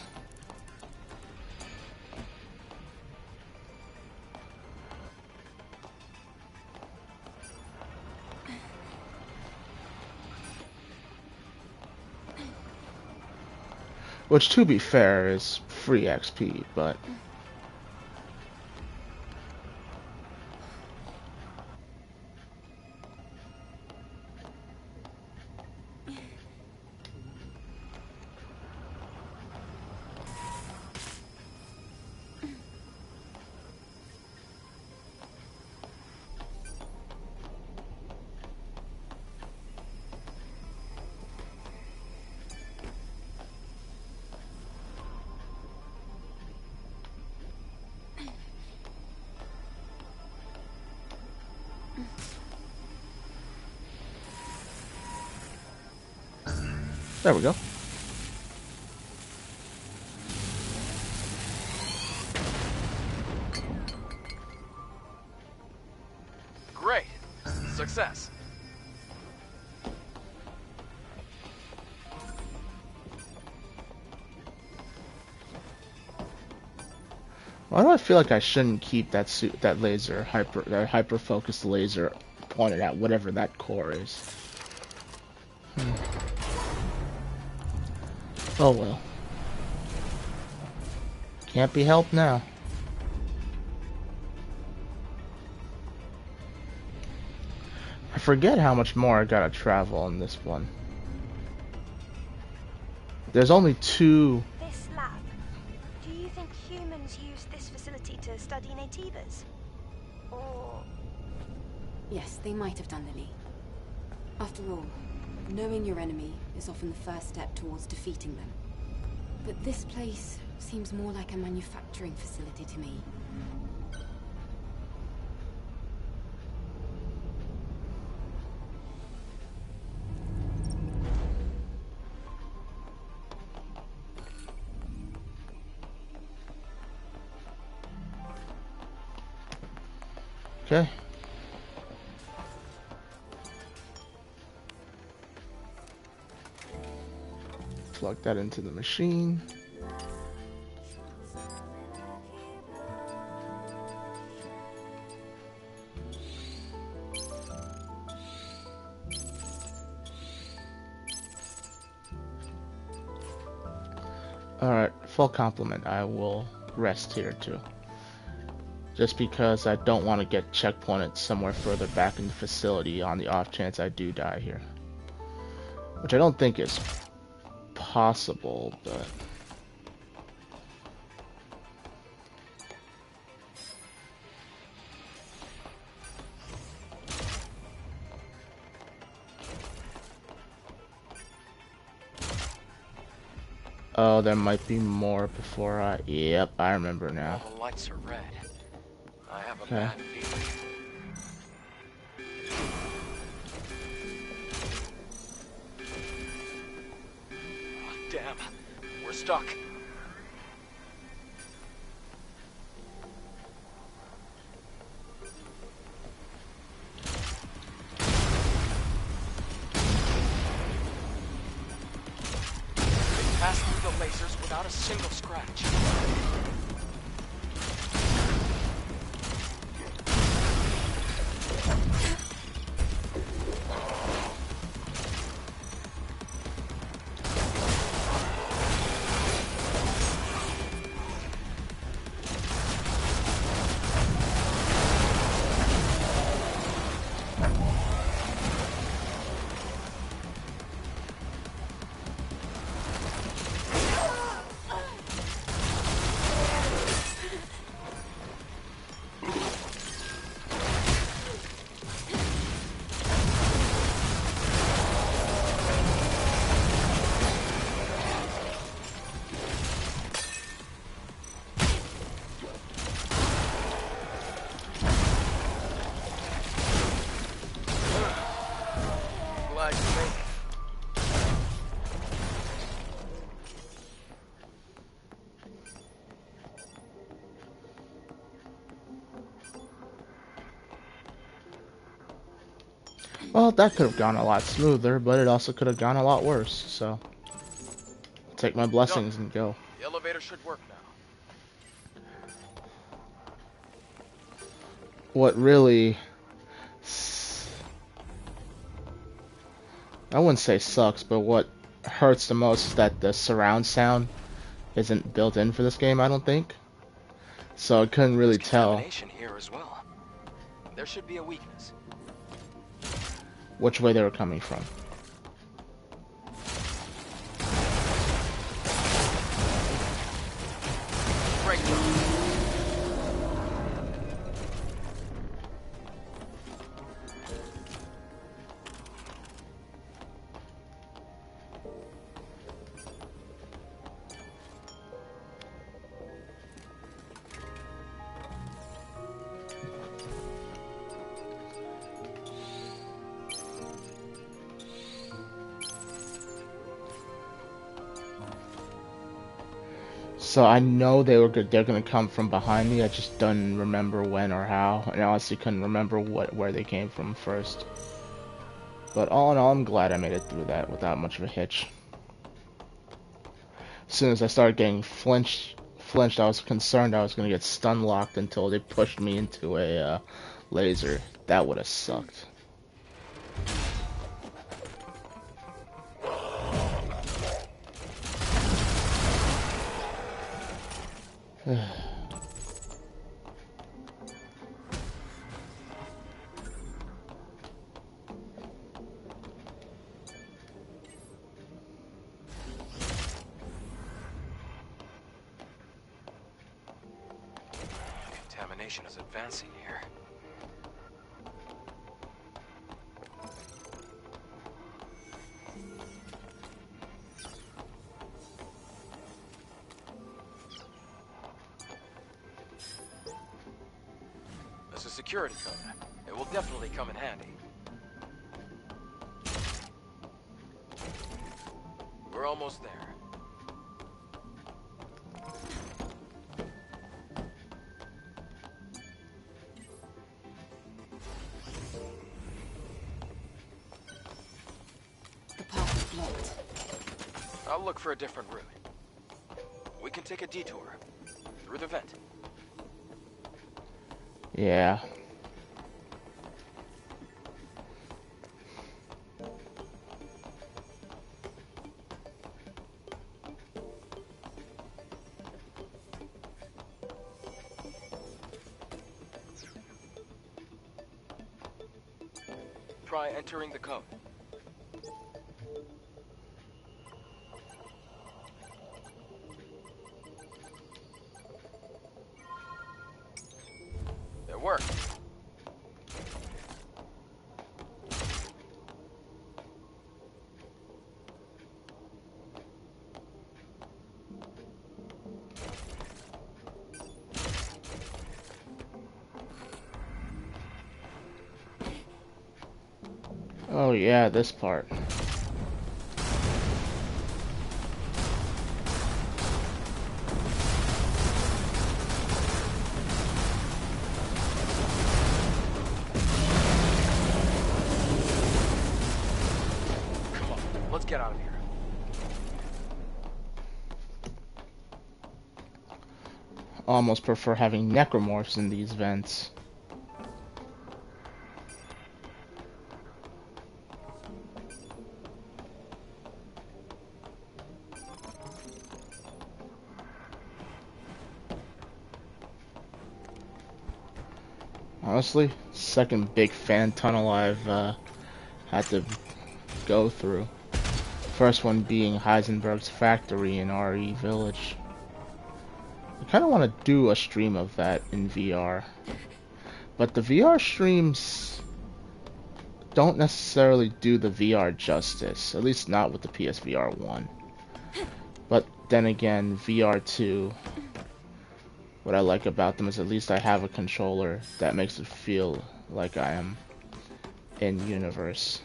Which, to be fair, is free XP, but there we go. Great. Success. Why do I feel like I shouldn't keep that laser that hyper focused laser pointed at whatever that core is? Oh well. Can't be helped now. I forget how much more I gotta travel on this one. There's only 2. This lab. Do you think humans use this facility to study Nativas? Or... Yes, they might have done, Lily. After all, knowing your enemy is often the first step towards defeating them. But this place seems more like a manufacturing facility to me. Okay. Plug that into the machine. Alright, full complement. I will rest here too. Just because I don't want to get checkpointed somewhere further back in the facility on the off chance I do die here. Which I don't think is possible, but... Oh, there might be more before I... Yep, I remember now. All the lights are red. I have a Okay. bad feeling. Oh, damn. We're stuck. Passed through the lasers without a single scratch. Glad you made it. Well, that could have gone a lot smoother, but it also could have gone a lot worse, so... I'll take my blessings and go. The elevator should work now. What really... I wouldn't say sucks, but what hurts the most is that the surround sound isn't built in for this game, I don't think. So I couldn't really There's tell contamination here as well. There should be a weakness. which way they were coming from. Breakthrough. So I know they were good. They're gonna come from behind me. I just don't remember when or how, and I honestly couldn't remember where they came from first. But all in all, I'm glad I made it through that without much of a hitch. As soon as I started getting flinched, I was concerned I was gonna get stun locked until they pushed me into a laser. That would have sucked. Contamination is advancing here. There's a security code. It will definitely come in handy. We're almost there. I'll look for a different route. We can take a detour through the vent. Yeah. Try entering the cone. It worked. Oh yeah, this part. Come on, let's get out of here. Almost prefer having necromorphs in these vents. Honestly, second big fan tunnel I've had to go through. First one being Heisenberg's factory in RE Village. I kind of want to do a stream of that in VR. But the VR streams don't necessarily do the VR justice. At least not with the PSVR 1. But then again, VR 2... what I like about them is at least I have a controller that makes it feel like I am in universe.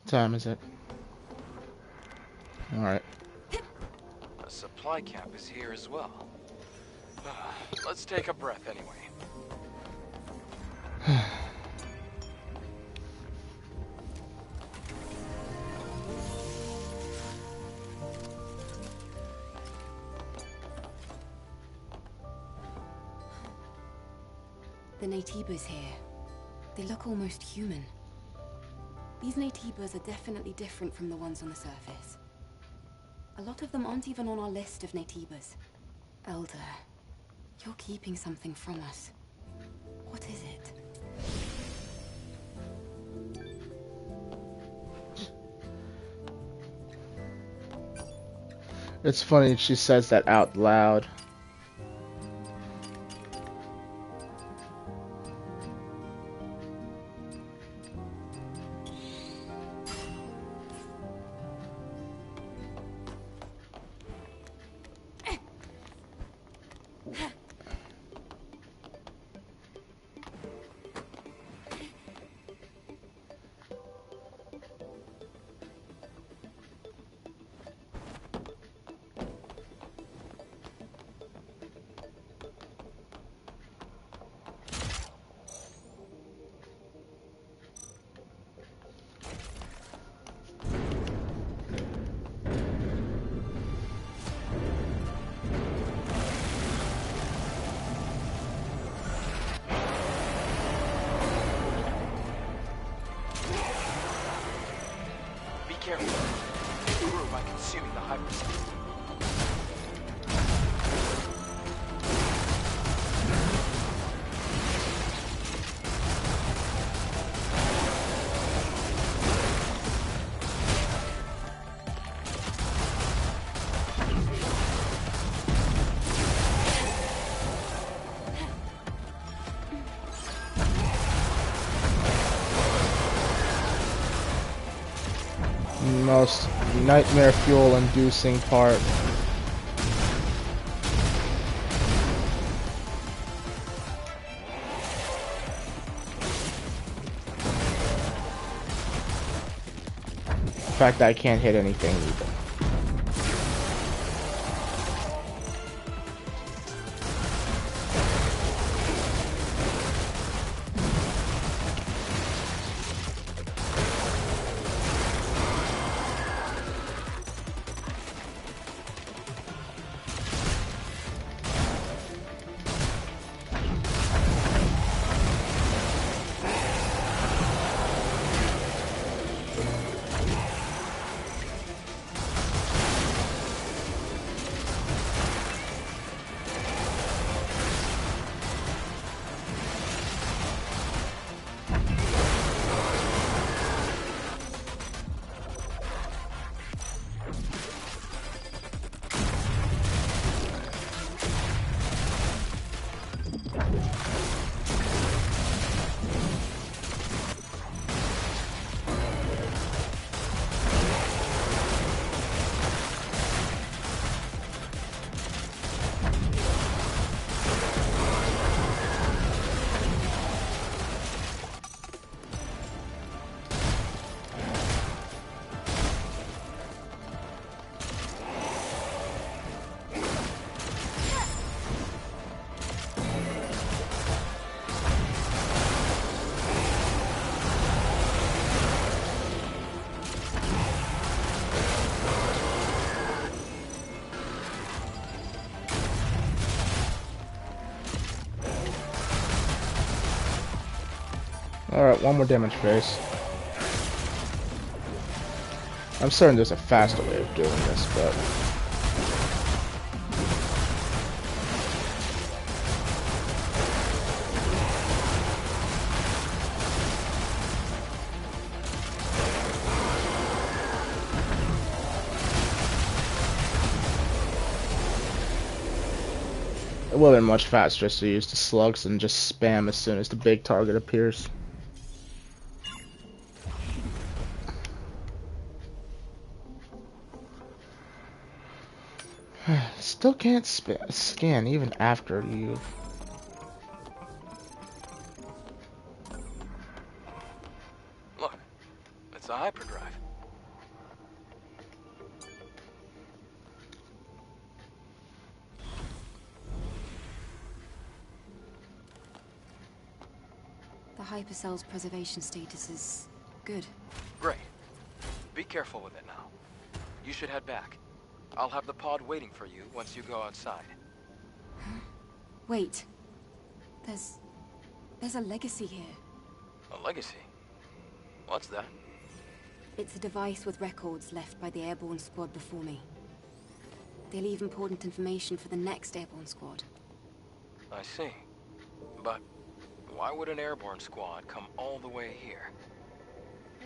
What time is it? Alright. A supply cap is here as well. Let's take a breath anyway. The Naytibas here. They look almost human. These Naytibas are definitely different from the ones on the surface. A lot of them aren't even on our list of Naytibas. Elder, you're keeping something from us. What is it? It's funny she says that out loud. Careful. Through by consuming the hyperspace. most nightmare fuel inducing part. The fact that I can't hit anything either. Alright, one more damage phase. I'm certain there's a faster way of doing this, but... it would have been much faster just to use the slugs and just spam as soon as the big target appears. Still can't scan even after you. Look, it's a hyperdrive. The hypercell's preservation status is good. Great. Be careful with it now. You should head back. I'll have the pod waiting for you once you go outside. Wait. There's a legacy here. A legacy? What's that? It's a device with records left by the airborne squad before me. They leave important information for the next airborne squad. I see. But why would an airborne squad come all the way here?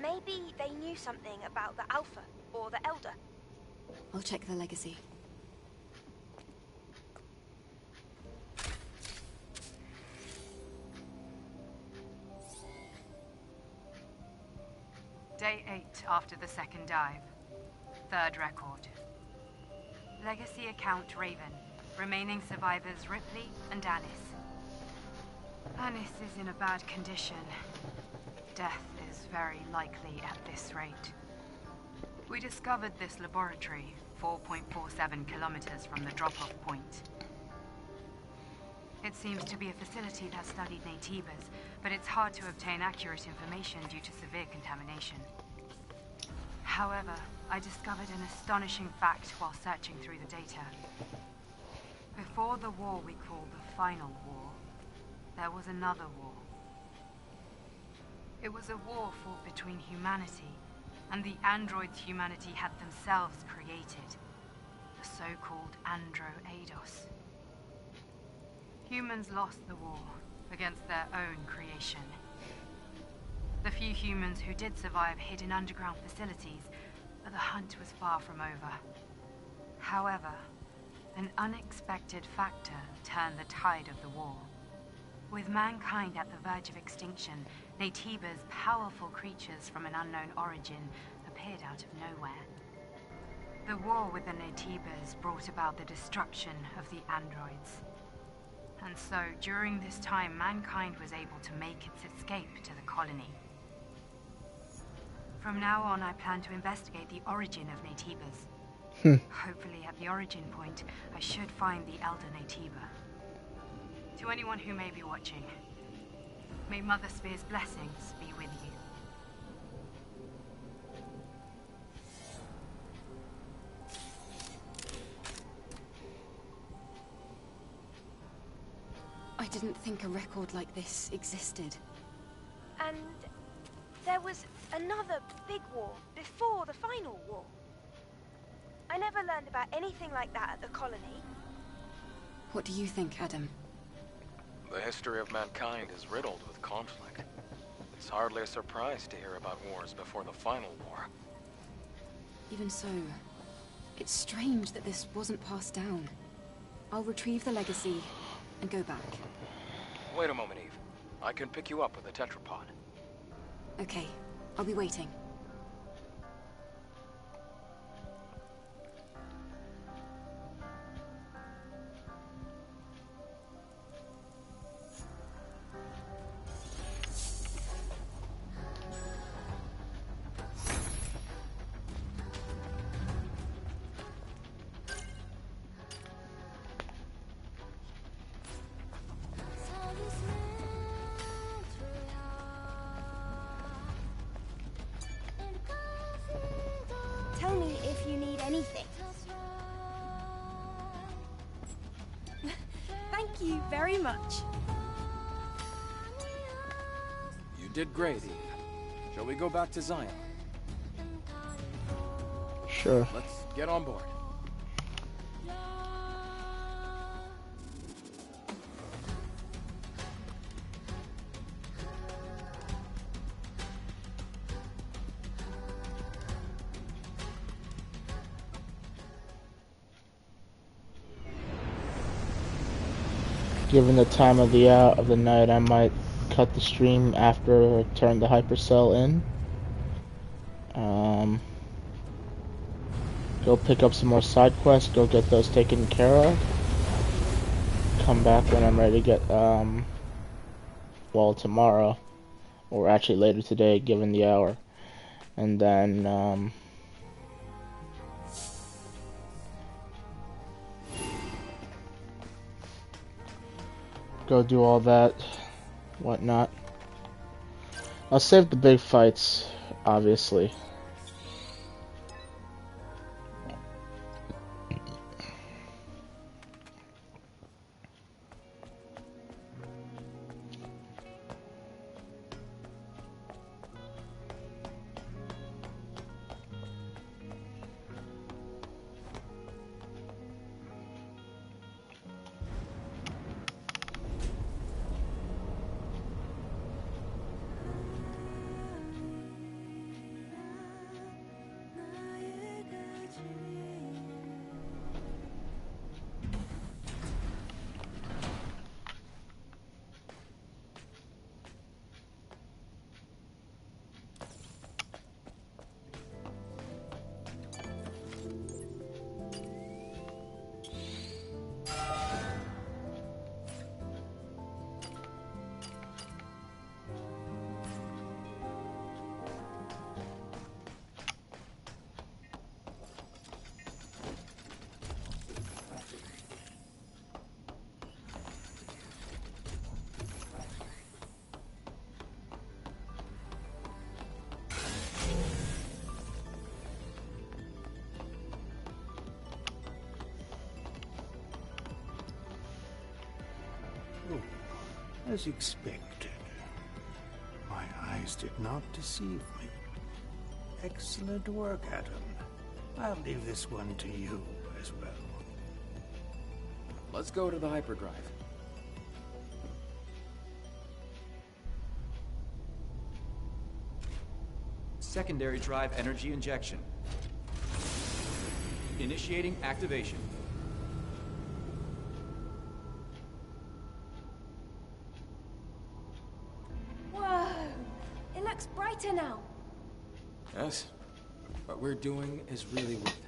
Maybe they knew something about the Alpha or the Elder. I'll check the legacy. Day 8 after the second dive. Third record. Legacy account Raven. Remaining survivors Ripley and Anis. Anis is in a bad condition. Death is very likely at this rate. We discovered this laboratory 4.47 kilometers from the drop-off point. It seems to be a facility that studied Naytibas, but it's hard to obtain accurate information due to severe contamination. However, I discovered an astonishing fact while searching through the data. Before the war we call the Final War, there was another war. It was a war fought between humanity and the androids humanity had themselves created, the so-called Andro-Eidos. Humans lost the war against their own creation. The few humans who did survive hid in underground facilities, but the hunt was far from over. However, an unexpected factor turned the tide of the war. With mankind at the verge of extinction, Naytibas, powerful creatures from an unknown origin, appeared out of nowhere. The war with the Naytibas brought about the destruction of the androids. And so, during this time, mankind was able to make its escape to the colony. From now on, I plan to investigate the origin of Naytibas. Hopefully, at the origin point, I should find the Elder Naytiba. To anyone who may be watching, may Mother Spear's blessings be with you. I didn't think a record like this existed. And there was another big war before the final war. I never learned about anything like that at the colony. What do you think, Adam? The history of mankind is riddled with conflict. It's hardly a surprise to hear about wars before the final war. Even so, it's strange that this wasn't passed down. I'll retrieve the legacy and go back. Wait a moment, Eve. I can pick you up with a tetrapod. Okay, I'll be waiting. Tell me if you need anything. Thank you very much. You did great, Eve. Shall we go back to Zion? Sure. Let's get on board. Given the time of the night, I might cut the stream after I turn the hypercell in. Go pick up some more side quests, go get those taken care of. Come back when I'm ready to get, well, tomorrow, or actually later today, given the hour. And then, go do all that, whatnot. I'll save the big fights, obviously. As expected. My eyes did not deceive me. Excellent work, Adam. I'll leave this one to you as well. Let's go to the hyperdrive. Secondary drive energy injection. Initiating activation. Whoa! It looks brighter now. Yes, What we're doing is really worth it.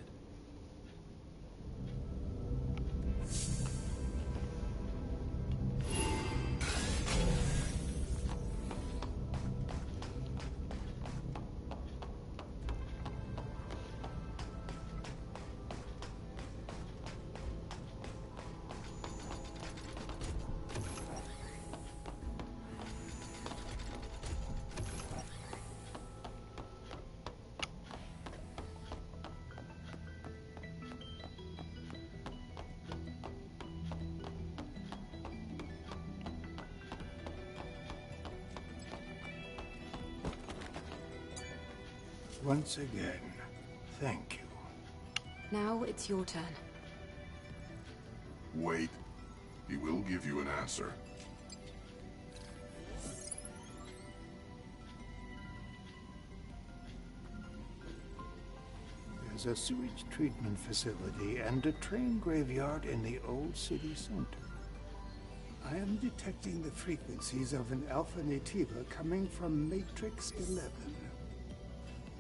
Once again, thank you. Now it's your turn. Wait. He will give you an answer. There's a sewage treatment facility and a train graveyard in the old city center. I am detecting the frequencies of an Alpha Nativa coming from Matrix 11.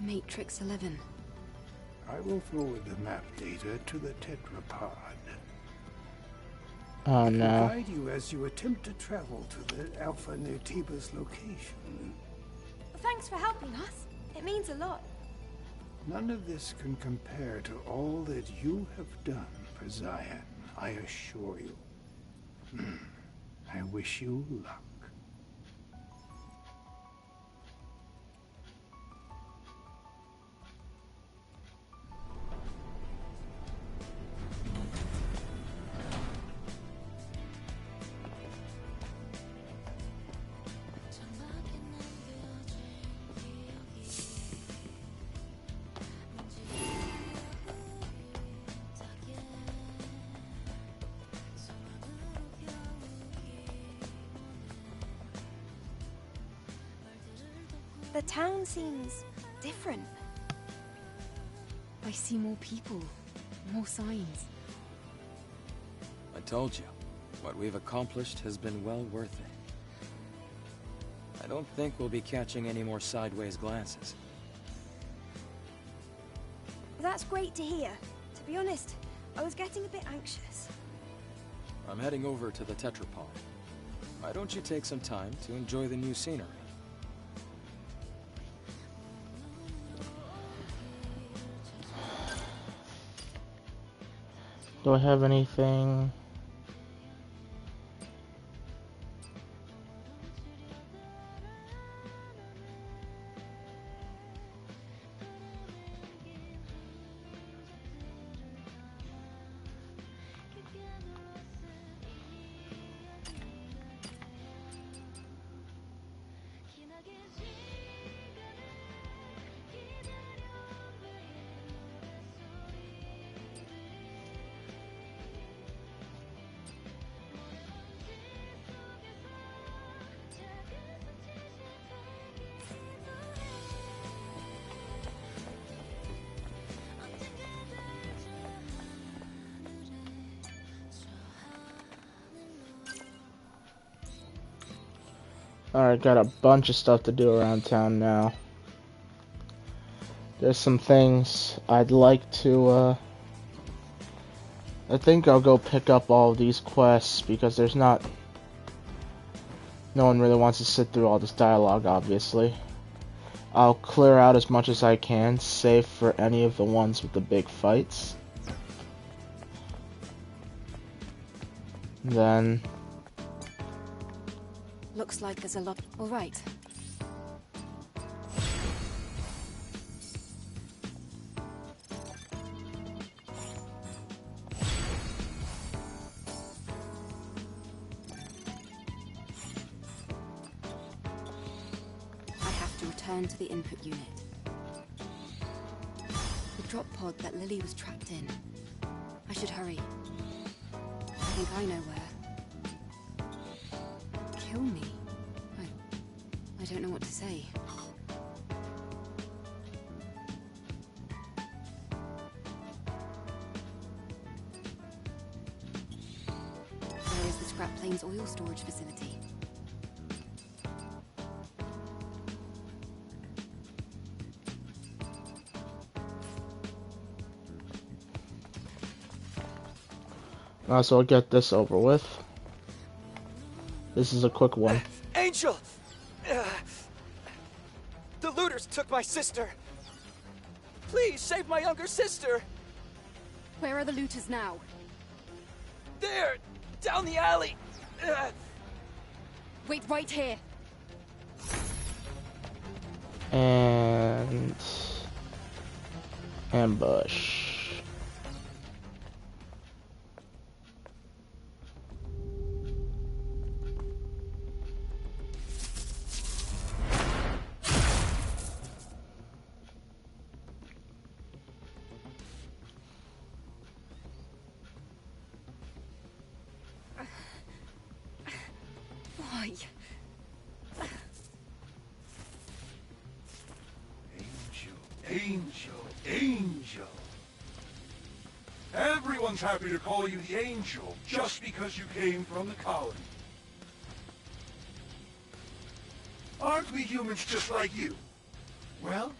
Matrix 11. I will forward the map data to the tetrapod. Oh It will no. guide you as you attempt to travel to the Alpha Nativa's location. Thanks for helping us. It means a lot. None of this can compare to all that you have done for Zion, I assure you. I wish you luck. The town seems different. I see more people, more signs. I told you, what we've accomplished has been well worth it. I don't think we'll be catching any more sideways glances. That's great to hear. To be honest, I was getting a bit anxious. I'm heading over to the Tetrapod. Why don't you take some time to enjoy the new scenery? Do I have anything? Alright, got a bunch of stuff to do around town now. There's some things I'd like to, I think I'll go pick up all of these quests because there's not... No one really wants to sit through all this dialogue, obviously. I'll clear out as much as I can, save for any of the ones with the big fights. Then... Looks like there's a lot. All right. I have to return to the input unit. The drop pod that Lily was trapped in. I should hurry. I think I know where. Kill me? I don't know what to say. Where is the Scrap Plains oil storage facility? So I'll get this over with. This is a quick one. Angel! The looters took my sister. Please save my younger sister. Where are the looters now? There! Down the alley! Wait right here. And ambush. Why? Angel. Everyone's happy to call you the Angel just because you came from the colony. Aren't we humans just like you? Well,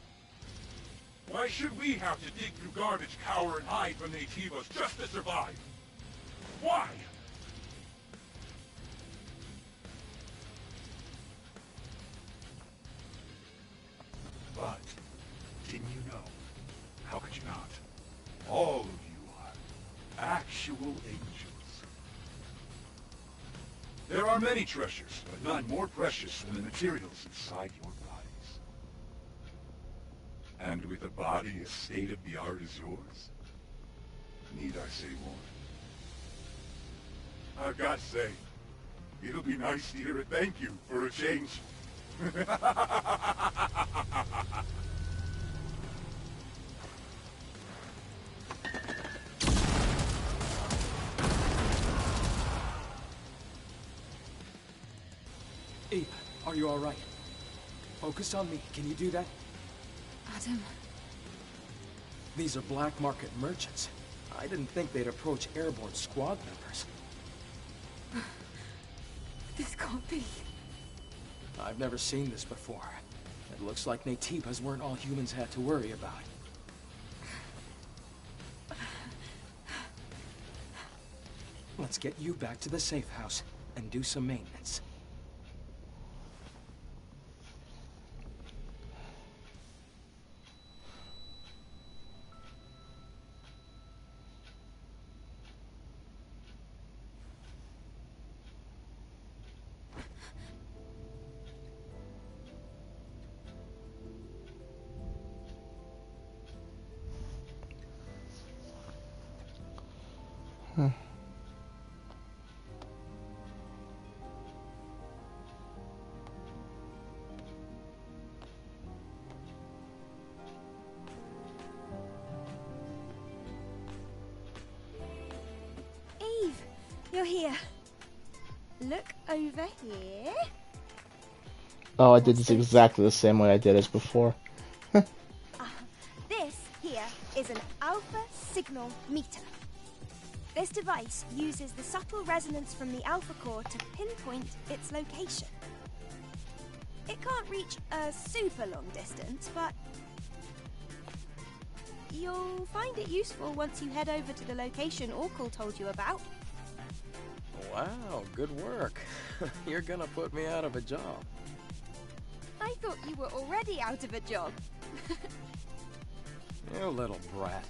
why should we have to dig through garbage, cower, and hide from Naytivas just to survive? Why? But, didn't you know? How could you not? All of you are actual angels. There are many treasures, but none more precious than the materials inside your bodies. And with a body as state-of-the-art as yours, need I say more? I've got to say, it'll be nice to hear a thank you for a change. Eve, are you alright? Focus on me. Can you do that? Adam. These are black market merchants. I didn't think they'd approach airborne squad members. This can't be. I've never seen this before. It looks like Naytivas weren't all humans had to worry about. Let's get you back to the safe house and do some maintenance. Eve, you're here. Look over here. Oh, I did this exactly the same way I did as before. This here is an alpha signal meter. This device uses the subtle resonance from the alpha core to pinpoint its location. It can't reach a super long distance, but you'll find it useful once you head over to the location Orkul told you about. Wow, good work. You're gonna put me out of a job. I thought you were already out of a job. You little brat.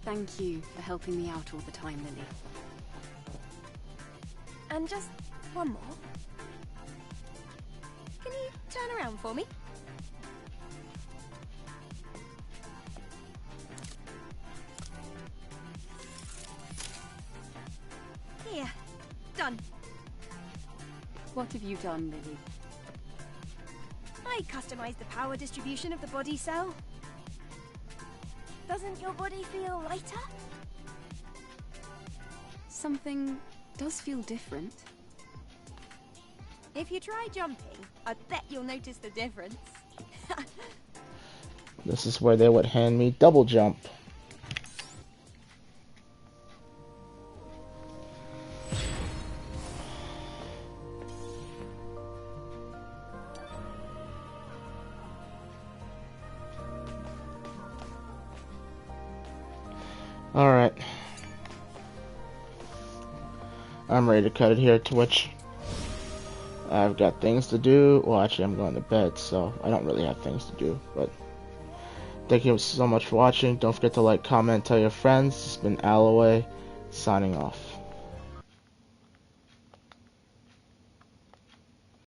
Thank you for helping me out all the time, Lily. And just one more. Can you turn around for me? Here. Done. What have you done, Lily? I customized the power distribution of the body cell. Doesn't your body feel lighter? Something does feel different. If you try jumping, I bet you'll notice the difference. This is where they would hand me double jump. Alright. I'm ready to cut it here, Twitch. I've got things to do. Well, actually, I'm going to bed, so I don't really have things to do. But thank you so much for watching. Don't forget to like, comment, tell your friends. It's been Alloway, signing off.